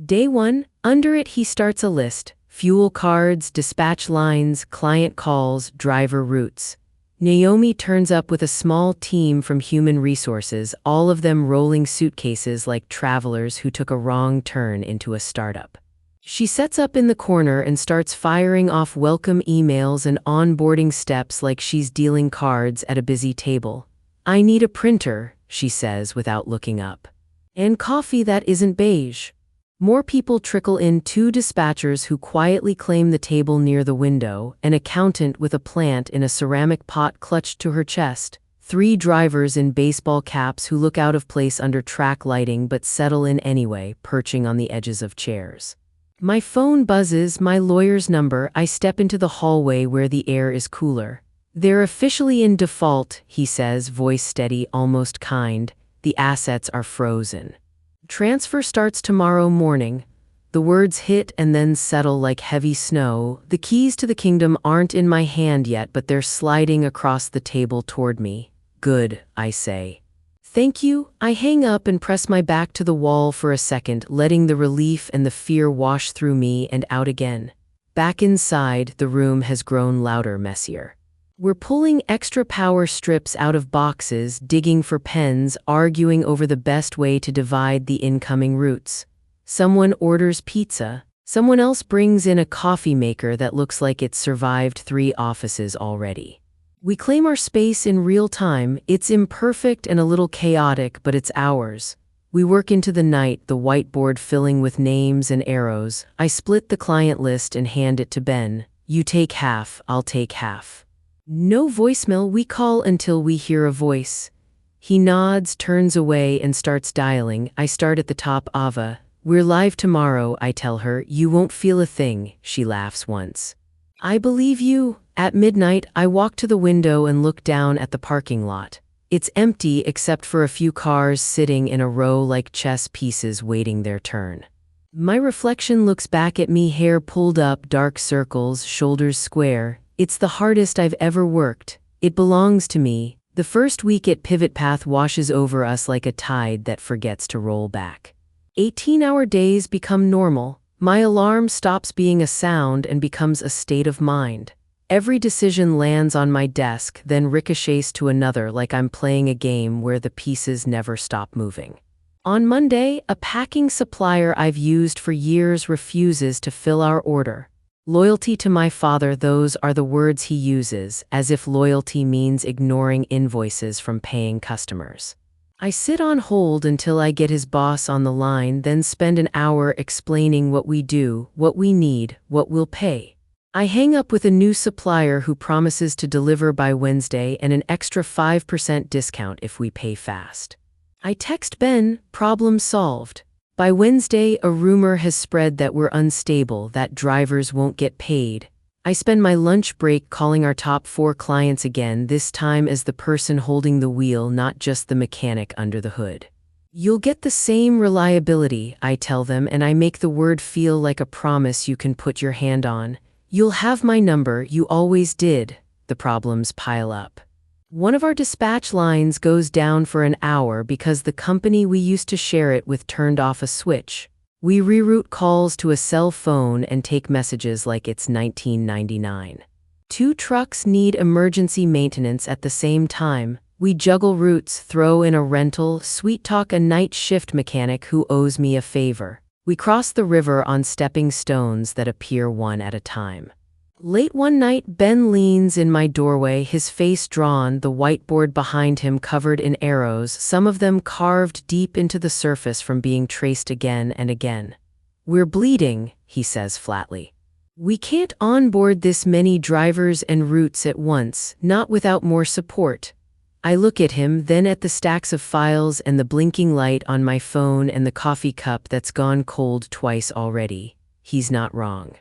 Day 1, under it he starts a list: fuel cards, dispatch lines, client calls, driver routes. Naomi turns up with a small team from human resources, all of them rolling suitcases like travelers who took a wrong turn into a startup. She sets up in the corner and starts firing off welcome emails and onboarding steps like she's dealing cards at a busy table. "I need a printer," she says without looking up. "And coffee that isn't beige." More people trickle in: two dispatchers who quietly claim the table near the window, an accountant with a plant in a ceramic pot clutched to her chest, three drivers in baseball caps who look out of place under track lighting but settle in anyway, perching on the edges of chairs. My phone buzzes, my lawyer's number. I step into the hallway where the air is cooler. "They're officially in default," he says, voice steady, almost kind. "The assets are frozen. Transfer starts tomorrow morning." The words hit and then settle like heavy snow. The keys to the kingdom aren't in my hand yet, but they're sliding across the table toward me. "Good," I say. "Thank you." I hang up and press my back to the wall for a second, letting the relief and the fear wash through me and out again. Back inside, the room has grown louder, messier. We're pulling extra power strips out of boxes, digging for pens, arguing over the best way to divide the incoming routes. Someone orders pizza. Someone else brings in a coffee maker that looks like it's survived 3 offices already. We claim our space in real time. It's imperfect and a little chaotic, but it's ours. We work into the night, the whiteboard filling with names and arrows. I split the client list and hand it to Ben. "You take half, I'll take half." No voicemail, we call until we hear a voice. He nods, turns away, and starts dialing. I start at the top. Ava. We're live tomorrow, I tell her. You won't feel a thing, she laughs once. I believe you. At midnight, I walk to the window and look down at the parking lot. It's empty except for a few cars sitting in a row like chess pieces waiting their turn. My reflection looks back at me, hair pulled up, dark circles, shoulders square. It's the hardest I've ever worked. It belongs to me. The first week at Pivot Path washes over us like a tide that forgets to roll back. 18-hour days become normal. My alarm stops being a sound and becomes a state of mind. Every decision lands on my desk, then ricochets to another like I'm playing a game where the pieces never stop moving. On Monday, a packing supplier I've used for years refuses to fill our order. Loyalty to my father, those are the words he uses, as if loyalty means ignoring invoices from paying customers. I sit on hold until I get his boss on the line, then spend an hour explaining what we do, what we need, what we'll pay. I hang up with a new supplier who promises to deliver by Wednesday and an extra 5% discount if we pay fast. I text Ben, problem solved. By Wednesday, a rumor has spread that we're unstable, that drivers won't get paid. I spend my lunch break calling our top 4 clients again, this time as the person holding the wheel, not just the mechanic under the hood. You'll get the same reliability, I tell them, and I make the word feel like a promise you can put your hand on. You'll have my number, you always did. The problems pile up. One of our dispatch lines goes down for an hour because the company we used to share it with turned off a switch. We reroute calls to a cell phone and take messages like it's 1999. 2 trucks need emergency maintenance at the same time. We juggle routes, throw in a rental, sweet-talk a night shift mechanic who owes me a favor. We cross the river on stepping stones that appear one at a time. Late one night, Ben leans in my doorway, his face drawn, the whiteboard behind him covered in arrows, some of them carved deep into the surface from being traced again and again. We're bleeding, he says flatly. We can't onboard this many drivers and routes at once, not without more support. I look at him, then at the stacks of files and the blinking light on my phone and the coffee cup that's gone cold twice already. He's not wrong.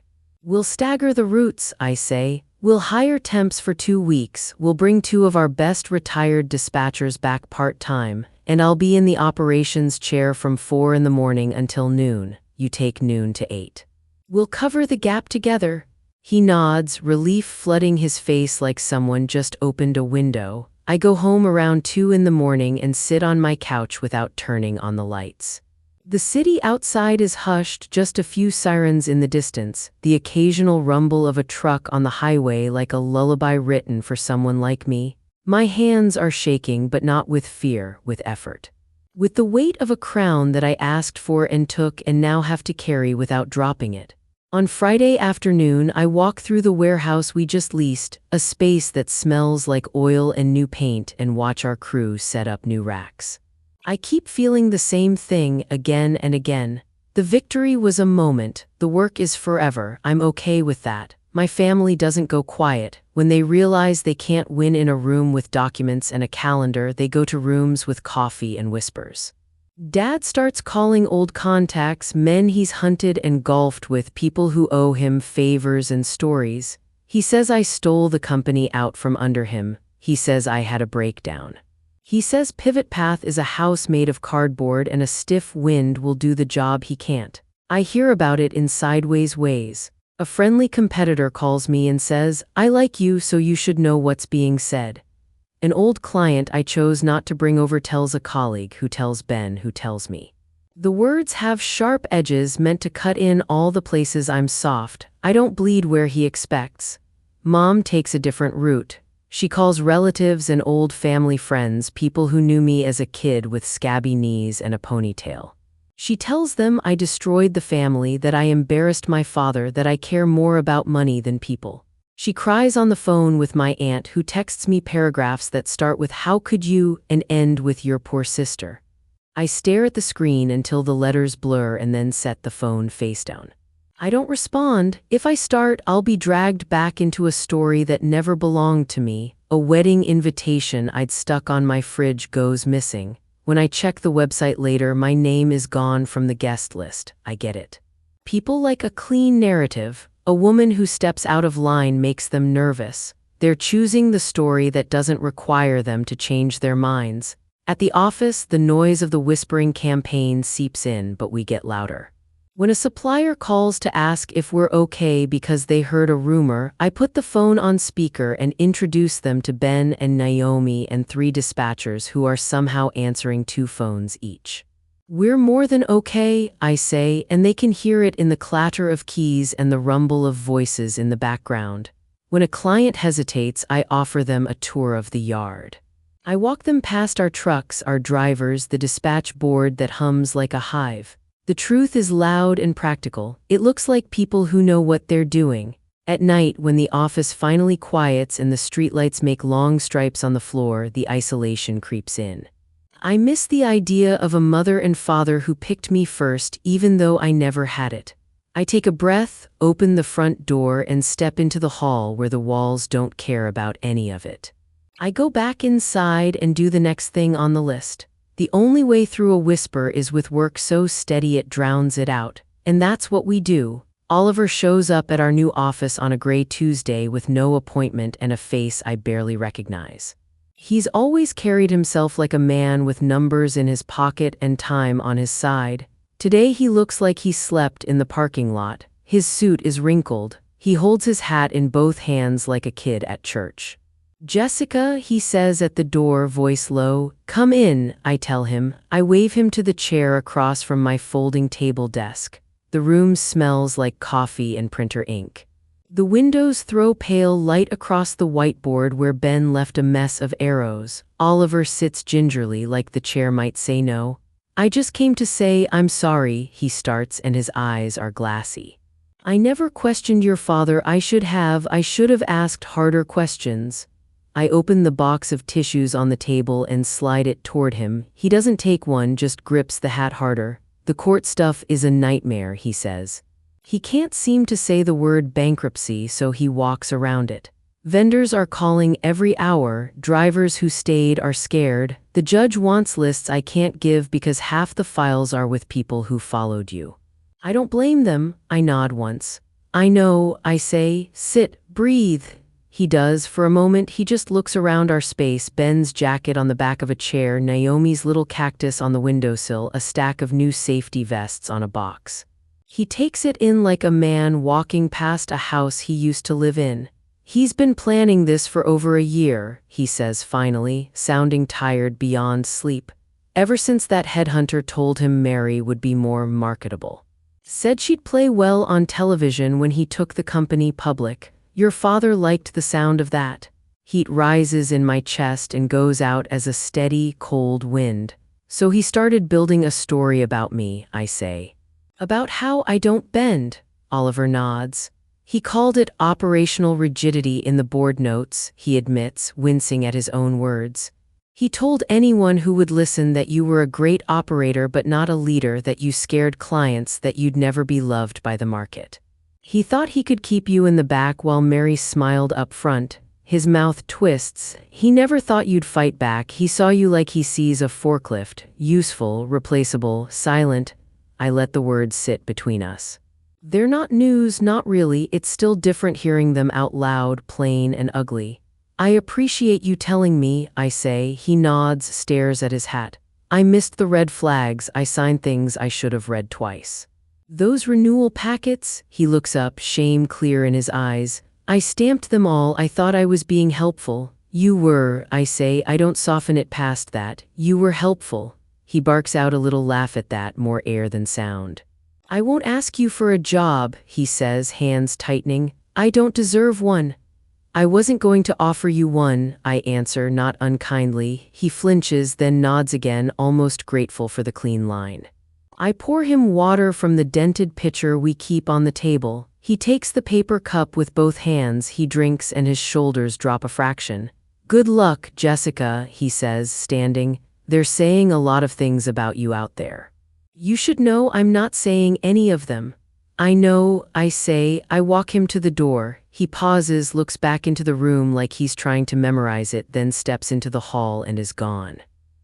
We'll stagger the routes, I say. We'll hire temps for 2 weeks. We'll bring 2 of our best retired dispatchers back part-time, and I'll be in the operations chair from 4 in the morning until noon. You take noon to 8. We'll cover the gap together. He nods, relief flooding his face like someone just opened a window. I go home around 2 in the morning and sit on my couch without turning on the lights. The city outside is hushed, just a few sirens in the distance, the occasional rumble of a truck on the highway like a lullaby written for someone like me. My hands are shaking, but not with fear, with effort. With the weight of a crown that I asked for and took and now have to carry without dropping it. On Friday afternoon, I walk through the warehouse we just leased, a space that smells like oil and new paint, and watch our crew set up new racks. I keep feeling the same thing again and again. The victory was a moment, the work is forever, I'm okay with that. My family doesn't go quiet. When they realize they can't win in a room with documents and a calendar, they go to rooms with coffee and whispers. Dad starts calling old contacts, men he's hunted and golfed with, people who owe him favors and stories. He says I stole the company out from under him. He says I had a breakdown. He says Pivot Path is a house made of cardboard and a stiff wind will do the job he can't. I hear about it in sideways ways. A friendly competitor calls me and says, I like you, so you should know what's being said. An old client I chose not to bring over tells a colleague, who tells Ben, who tells me. The words have sharp edges meant to cut in all the places I'm soft. I don't bleed where he expects. Mom takes a different route. She calls relatives and old family friends, people who knew me as a kid with scabby knees and a ponytail. She tells them I destroyed the family, that I embarrassed my father, that I care more about money than people. She cries on the phone with my aunt, who texts me paragraphs that start with "How could you?" and end with "Your poor sister." I stare at the screen until the letters blur and then set the phone face down. I don't respond. If I start, I'll be dragged back into a story that never belonged to me, A wedding invitation I'd stuck on my fridge goes missing. When I check the website later, my name is gone from the guest list. I get it. People like a clean narrative. A woman who steps out of line makes them nervous. They're choosing the story that doesn't require them to change their minds. At the office, the noise of the whispering campaign seeps in, but we get louder. When a supplier calls to ask if we're okay because they heard a rumor, I put the phone on speaker and introduce them to Ben and Naomi and 3 dispatchers who are somehow answering 2 phones each. We're more than okay, I say, and they can hear it in the clatter of keys and the rumble of voices in the background. When a client hesitates, I offer them a tour of the yard. I walk them past our trucks, our drivers, the dispatch board that hums like a hive. The truth is loud and practical. It looks like people who know what they're doing. At night, when the office finally quiets and the streetlights make long stripes on the floor, the isolation creeps in. I miss the idea of a mother and father who picked me first, even though I never had it. I take a breath, open the front door, and step into the hall where the walls don't care about any of it. I go back inside and do the next thing on the list. The only way through a whisper is with work so steady it drowns it out. And that's what we do. Oliver shows up at our new office on a gray Tuesday with no appointment and a face I barely recognize. He's always carried himself like a man with numbers in his pocket and time on his side. Today he looks like he slept in the parking lot. His suit is wrinkled. He holds his hat in both hands like a kid at church. "Jessica," he says at the door, voice low. "Come in," I tell him. I wave him to the chair across from my folding table desk. The room smells like coffee and printer ink. The windows throw pale light across the whiteboard where Ben left a mess of arrows. Oliver sits gingerly like the chair might say no. "I just came to say I'm sorry," he starts, and his eyes are glassy. "I never questioned your father. I should have asked harder questions." I open the box of tissues on the table and slide it toward him. He doesn't take one, just grips the hat harder. "The court stuff is a nightmare," he says. He can't seem to say the word bankruptcy, so he walks around it. "Vendors are calling every hour. Drivers who stayed are scared. The judge wants lists I can't give because half the files are with people who followed you." I don't blame them. I nod once. "I know," I say. "Sit, breathe." He does. For a moment, he just looks around our space, Ben's jacket on the back of a chair, Naomi's little cactus on the windowsill, a stack of new safety vests on a box. He takes it in like a man walking past a house he used to live in. "He's been planning this for over a year," he says finally, sounding tired beyond sleep. "Ever since that headhunter told him Mary would be more marketable. Said she'd play well on television when he took the company public. Your father liked the sound of that." Heat rises in my chest and goes out as a steady, cold wind. "So he started building a story about me," I say. "About how I don't bend," Oliver nods. "He called it operational rigidity in the board notes," he admits, wincing at his own words. "He told anyone who would listen that you were a great operator but not a leader, that you scared clients, that you'd never be loved by the market. He thought he could keep you in the back while Mary smiled up front." His mouth twists. "He never thought you'd fight back. He saw you like he sees a forklift, useful, replaceable, silent." I let the words sit between us. They're not news, not really. It's still different hearing them out loud, plain and ugly. "I appreciate you telling me," I say. He nods, stares at his hat. "I missed the red flags. I signed things I should have read twice." "Those renewal packets?" He looks up, shame clear in his eyes. "I stamped them all. I thought I was being helpful." "You were," I say. "I don't soften it past that. You were helpful." He barks out a little laugh at that, more air than sound. "I won't ask you for a job," he says, hands tightening. "I don't deserve one." "I wasn't going to offer you one," I answer, not unkindly. He flinches, then nods again, almost grateful for the clean line. I pour him water from the dented pitcher we keep on the table. He takes the paper cup with both hands, he drinks, and his shoulders drop a fraction. "Good luck, Jessica," he says, standing. "They're saying a lot of things about you out there." "You should know I'm not saying any of them." I know, I say. I walk him to the door. He pauses, looks back into the room like he's trying to memorize it, then steps into the hall and is gone.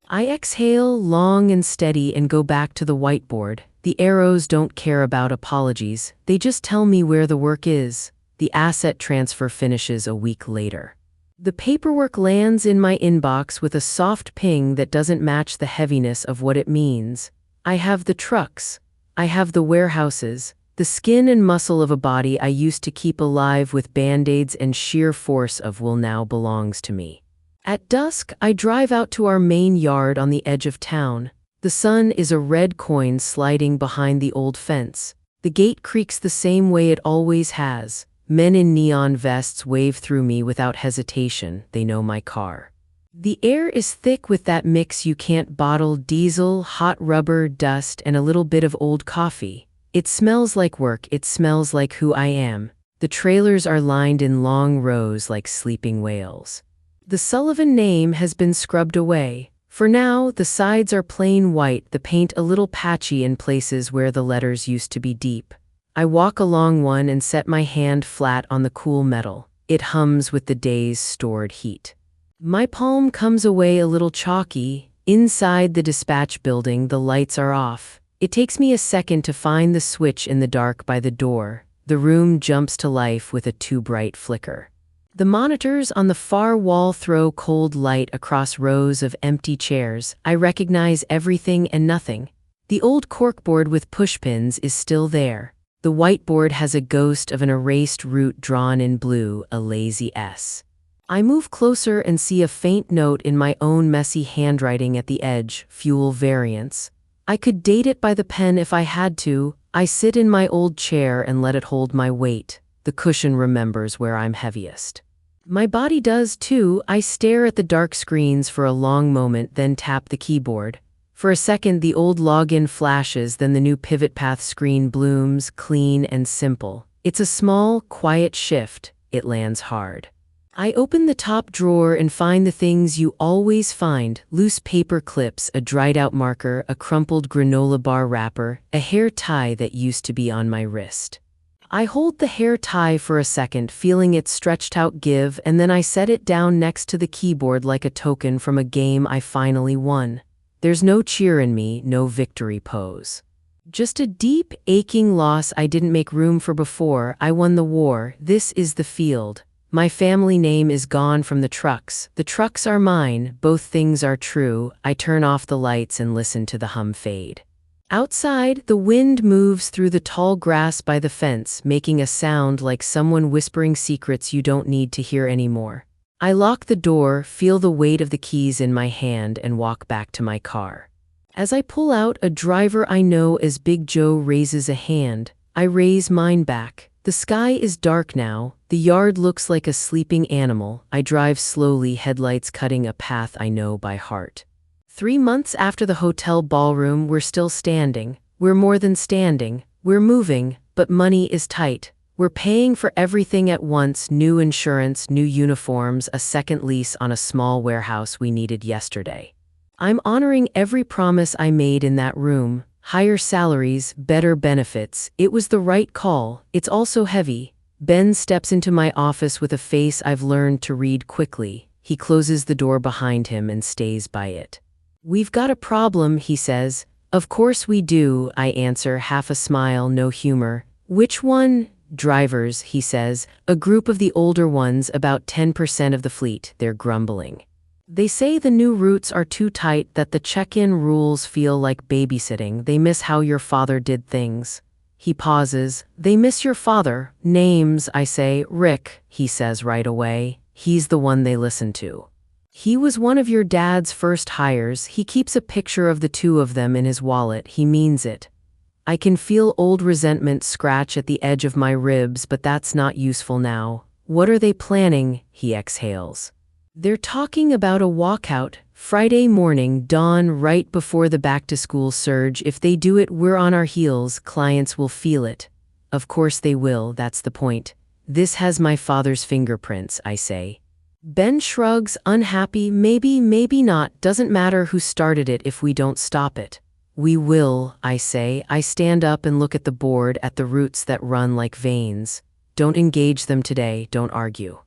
I exhale long and steady and go back to the whiteboard. The arrows don't care about apologies. They just tell me where the work is. The asset transfer finishes a week later. The paperwork lands in my inbox with a soft ping that doesn't match the heaviness of what it means. I have the trucks. I have the warehouses. The skin and muscle of a body I used to keep alive with band-aids and sheer force of will now belongs to me. At dusk, I drive out to our main yard on the edge of town. The sun is a red coin sliding behind the old fence. The gate creaks the same way it always has. Men in neon vests wave through me without hesitation. They know my car. The air is thick with that mix you can't bottle: diesel, hot rubber, dust, and a little bit of old coffee. It smells like work. It smells like who I am. The trailers are lined in long rows like sleeping whales. The Sullivan name has been scrubbed away. For now, the sides are plain white, the paint a little patchy in places where the letters used to be deep. I walk along one and set my hand flat on the cool metal. It hums with the day's stored heat. My palm comes away a little chalky. Inside the dispatch building, the lights are off. It takes me a second to find the switch in the dark by the door. The room jumps to life with a too bright flicker. The monitors on the far wall throw cold light across rows of empty chairs. I recognize everything and nothing. The old corkboard with pushpins is still there. The whiteboard has a ghost of an erased route drawn in blue, a lazy S. I move closer and see a faint note in my own messy handwriting at the edge: fuel variance. I could date it by the pen if I had to. I sit in my old chair and let it hold my weight. The cushion remembers where I'm heaviest. My body does too. I stare at the dark screens for a long moment, then tap the keyboard. For a second, the old login flashes, then the new pivot path screen blooms, clean and simple. It's a small, quiet shift. It lands hard. I open the top drawer and find the things you always find: loose paper clips, a dried-out marker, a crumpled granola bar wrapper, a hair tie that used to be on my wrist. I hold the hair tie for a second, feeling its stretched-out give, and then I set it down next to the keyboard like a token from a game I finally won. There's no cheer in me, no victory pose. Just a deep, aching loss I didn't make room for before. I won the war. This is the field. My family name is gone from the trucks. The trucks are mine. Both things are true. I turn off the lights and listen to the hum fade. Outside, the wind moves through the tall grass by the fence, making a sound like someone whispering secrets you don't need to hear anymore. I lock the door, feel the weight of the keys in my hand, and walk back to my car. As I pull out, a driver I know as Big Joe raises a hand. I raise mine back. The sky is dark now. The yard looks like a sleeping animal. I drive slowly, headlights cutting a path I know by heart. 3 months after the hotel ballroom, we're still standing. We're more than standing. We're moving, but money is tight. We're paying for everything at once: new insurance, new uniforms, a second lease on a small warehouse we needed yesterday. I'm honoring every promise I made in that room: higher salaries, better benefits. It was the right call. It's also heavy. Ben steps into my office with a face I've learned to read quickly. He closes the door behind him and stays by it. "We've got a problem," he says. "Of course we do," I answer, half a smile, no humor. "Which one?" "Drivers," he says. "A group of the older ones, about 10% of the fleet. They're grumbling. They say the new routes are too tight, that the check-in rules feel like babysitting. They miss how your father did things." He pauses. "They miss your father." "Names," I say. "Rick," he says right away. "He's the one they listen to. He was one of your dad's first hires. He keeps a picture of the two of them in his wallet. He means it." I can feel old resentment scratch at the edge of my ribs, but that's not useful now. "What are they planning?" he exhales. "They're talking about a walkout. Friday morning, dawn, right before the back-to-school surge. If they do it, we're on our heels. Clients will feel it." "Of course they will, that's the point. This has my father's fingerprints," I say. Ben shrugs, unhappy. "Maybe, maybe not. Doesn't matter who started it if we don't stop it." We will, I say. I stand up and look at the board, at the roots that run like veins. Don't engage them today, don't argue.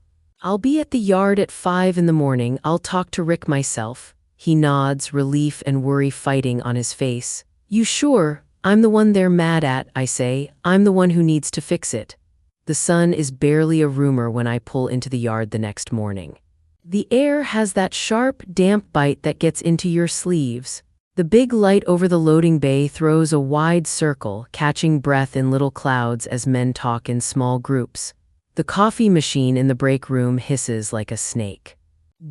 I'll be at the yard at 5 in the morning. I'll talk to Rick myself. He nods, relief and worry fighting on his face. You sure? I'm the one they're mad at, I say. I'm the one who needs to fix it. The sun is barely a rumor when I pull into the yard the next morning. The air has that sharp, damp bite that gets into your sleeves. The big light over the loading bay throws a wide circle, catching breath in little clouds as men talk in small groups. The coffee machine in the break room hisses like a snake.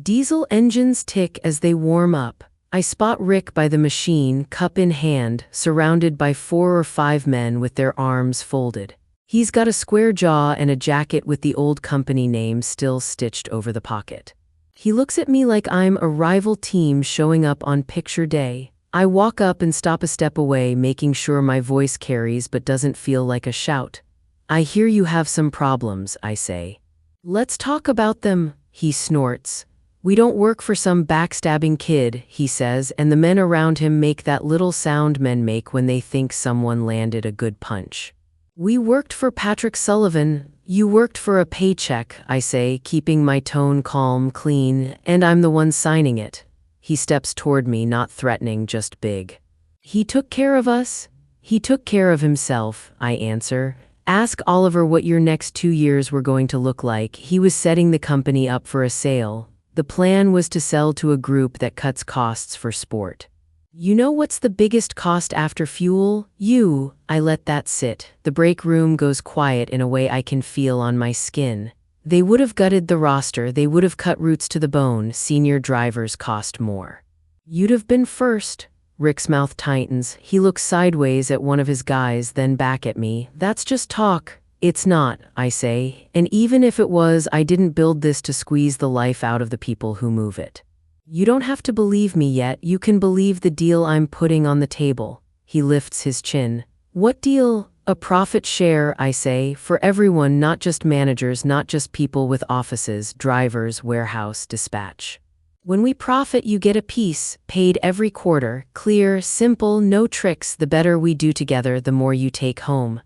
Diesel engines tick as they warm up. I spot Rick by the machine, cup in hand, surrounded by 4 or 5 men with their arms folded. He's got a square jaw and a jacket with the old company name still stitched over the pocket. He looks at me like I'm a rival team showing up on picture day. I walk up and stop a step away, making sure my voice carries but doesn't feel like a shout. I hear you have some problems, I say. Let's talk about them, he snorts. We don't work for some backstabbing kid, he says, and the men around him make that little sound men make when they think someone landed a good punch. We worked for Patrick Sullivan. You worked for a paycheck, I say, keeping my tone calm, clean, and I'm the one signing it. He steps toward me, not threatening, just big. He took care of us? He took care of himself, I answer. Ask Oliver what your next 2 years were going to look like. He was setting the company up for a sale. The plan was to sell to a group that cuts costs for sport. You know what's the biggest cost after fuel? You. I let that sit. The break room goes quiet in a way I can feel on my skin. They would have gutted the roster, they would have cut routes to the bone. Senior drivers cost more. You'd have been first. Rick's mouth tightens. He looks sideways at one of his guys, then back at me. That's just talk. It's not, I say. And even if it was, I didn't build this to squeeze the life out of the people who move it. You don't have to believe me yet. You can believe the deal I'm putting on the table. He lifts his chin. What deal? A profit share, I say, for everyone, not just managers, not just people with offices, drivers, warehouse, dispatch. When we profit, you get a piece, paid every quarter, clear, simple, no tricks. The better we do together, the more you take home.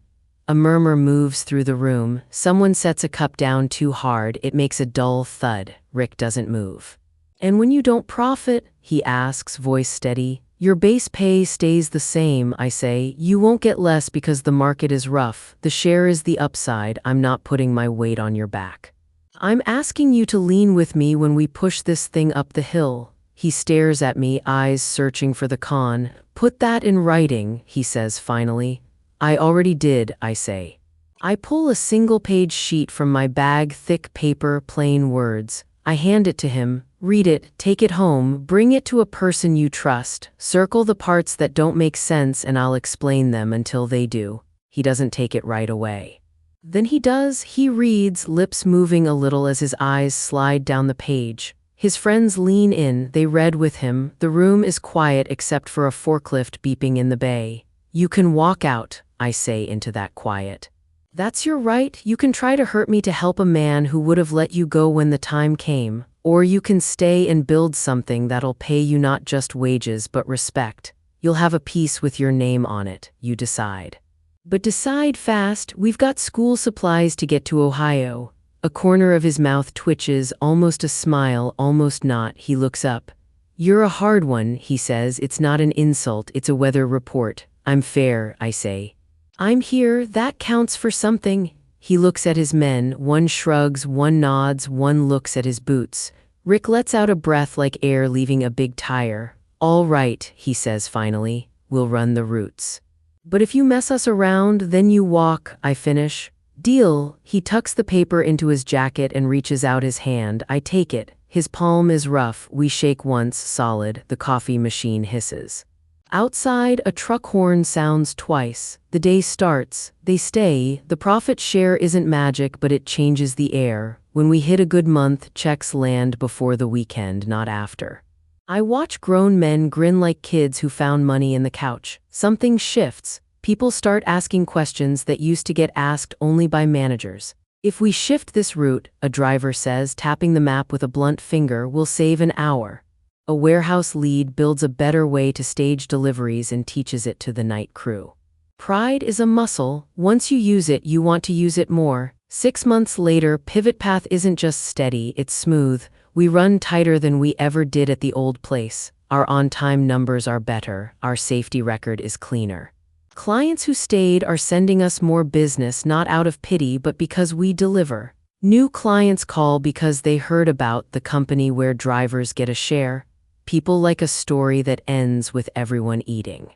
A murmur moves through the room. Someone sets a cup down too hard. It makes a dull thud. Rick doesn't move. And when you don't profit, he asks, voice steady, your base pay stays the same, I say. You won't get less because the market is rough. The share is the upside. I'm not putting my weight on your back. I'm asking you to lean with me when we push this thing up the hill. He stares at me, eyes searching for the con. Put that in writing, he says finally. I already did, I say. I pull a single-page sheet from my bag, thick paper, plain words. I hand it to him. Read it, take it home, bring it to a person you trust. Circle the parts that don't make sense and I'll explain them until they do. He doesn't take it right away. Then he does. He reads, lips moving a little as his eyes slide down the page. His friends lean in, they read with him. The room is quiet except for a forklift beeping in the bay. You can walk out, I say into that quiet. That's your right. You can try to hurt me to help a man who would have let you go when the time came. Or you can stay and build something that'll pay you not just wages but respect. You'll have a piece with your name on it, you decide. But decide fast. We've got school supplies to get to Ohio. A corner of his mouth twitches, almost a smile, almost not. He looks up. You're a hard one, he says. It's not an insult, it's a weather report. I'm fair, I say. I'm here, that counts for something. He looks at his men, one shrugs, one nods, one looks at his boots. Rick lets out a breath like air leaving a big tire. All right, he says finally, we'll run the routes. But if you mess us around, then you walk, I finish. Deal. He tucks the paper into his jacket and reaches out his hand. I take it. His palm is rough. We shake once, solid. The coffee machine hisses. Outside, a truck horn sounds twice. The day starts. They stay. The profit share isn't magic, but it changes the air. When we hit a good month, checks land before the weekend, not after. I watch grown men grin like kids who found money in the couch. Something shifts. People start asking questions that used to get asked only by managers. If we shift this route, a driver says, tapping the map with a blunt finger, we'll save an hour. A warehouse lead builds a better way to stage deliveries and teaches it to the night crew. Pride is a muscle. Once you use it, you want to use it more. 6 months later, Pivot Path isn't just steady, it's smooth. We run tighter than we ever did at the old place. Our on-time numbers are better. Our safety record is cleaner. Clients who stayed are sending us more business, not out of pity, but because we deliver. New clients call because they heard about the company where drivers get a share. People like a story that ends with everyone eating.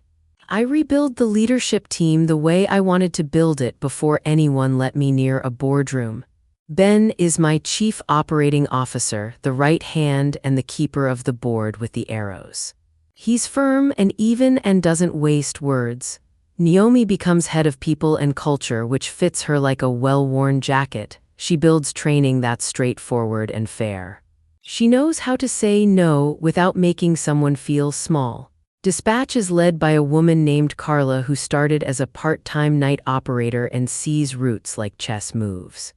I rebuild the leadership team the way I wanted to build it before anyone let me near a boardroom. Ben is my chief operating officer, the right hand and the keeper of the board with the arrows. He's firm and even and doesn't waste words. Naomi becomes head of people and culture, which fits her like a well-worn jacket. She builds training that's straightforward and fair. She knows how to say no without making someone feel small. Dispatch is led by a woman named Carla who started as a part-time night operator and sees routes like chess moves.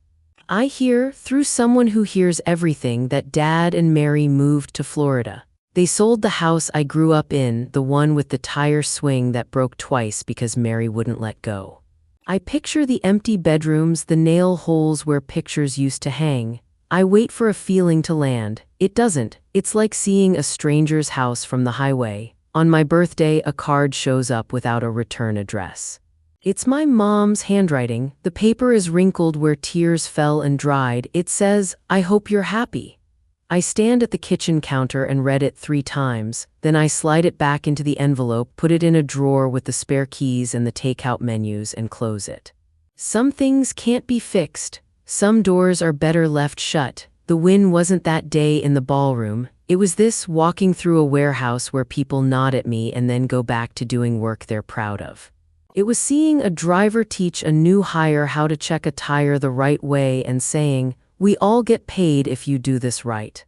I hear, through someone who hears everything, that Dad and Mary moved to Florida. They sold the house I grew up in, the one with the tire swing that broke twice because Mary wouldn't let go. I picture the empty bedrooms, the nail holes where pictures used to hang. I wait for a feeling to land. It doesn't. It's like seeing a stranger's house from the highway. On my birthday, a card shows up without a return address. It's my mom's handwriting. The paper is wrinkled where tears fell and dried. It says, "I hope you're happy." I stand at the kitchen counter and read it 3 times. Then I slide it back into the envelope, put it in a drawer with the spare keys and the takeout menus, and close it. Some things can't be fixed. Some doors are better left shut. The win wasn't that day in the ballroom. It was this walking through a warehouse where people nod at me and then go back to doing work they're proud of. It was seeing a driver teach a new hire how to check a tire the right way and saying, "We all get paid if you do this right."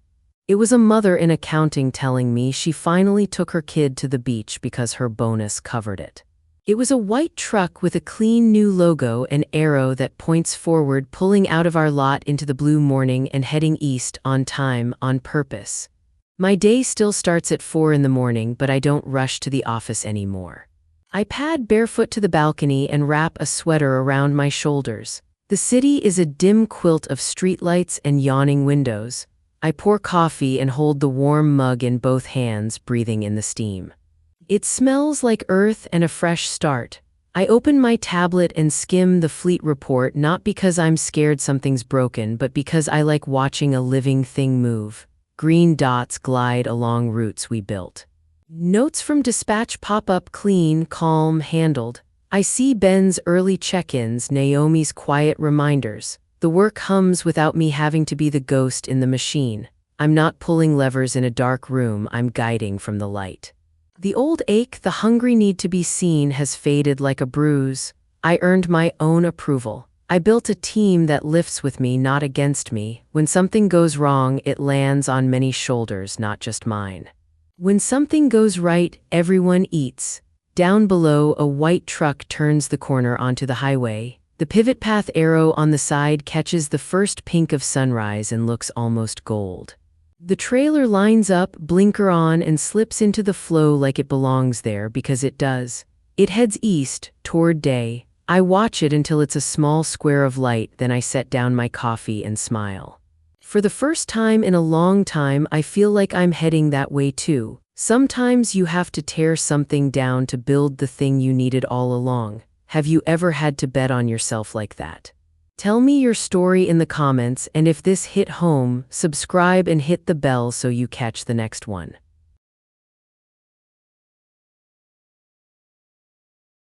It was a mother in accounting telling me she finally took her kid to the beach because her bonus covered it. It was a white truck with a clean new logo, an arrow that points forward, pulling out of our lot into the blue morning and heading east on time, on purpose. My day still starts at 4 in the morning, but I don't rush to the office anymore. I pad barefoot to the balcony and wrap a sweater around my shoulders. The city is a dim quilt of streetlights and yawning windows. I pour coffee and hold the warm mug in both hands, breathing in the steam. It smells like earth and a fresh start. I open my tablet and skim the fleet report, not because I'm scared something's broken, but because I like watching a living thing move. Green dots glide along routes we built. Notes from dispatch pop up: clean, calm, handled. I see Ben's early check-ins, Naomi's quiet reminders. The work hums without me having to be the ghost in the machine. I'm not pulling levers in a dark room, I'm guiding from the light. The old ache, the hungry need to be seen, has faded like a bruise. I earned my own approval. I built a team that lifts with me, not against me. When something goes wrong, it lands on many shoulders, not just mine. When something goes right, everyone eats. Down below, a white truck turns the corner onto the highway. The pivot path arrow on the side catches the first pink of sunrise and looks almost gold. The trailer lines up, blinker on, and slips into the flow like it belongs there, because it does. It heads east, toward day. I watch it until it's a small square of light, then I set down my coffee and smile. For the first time in a long time, I feel like I'm heading that way too. Sometimes you have to tear something down to build the thing you needed all along. Have you ever had to bet on yourself like that? Tell me your story in the comments, and if this hit home, subscribe and hit the bell so you catch the next one.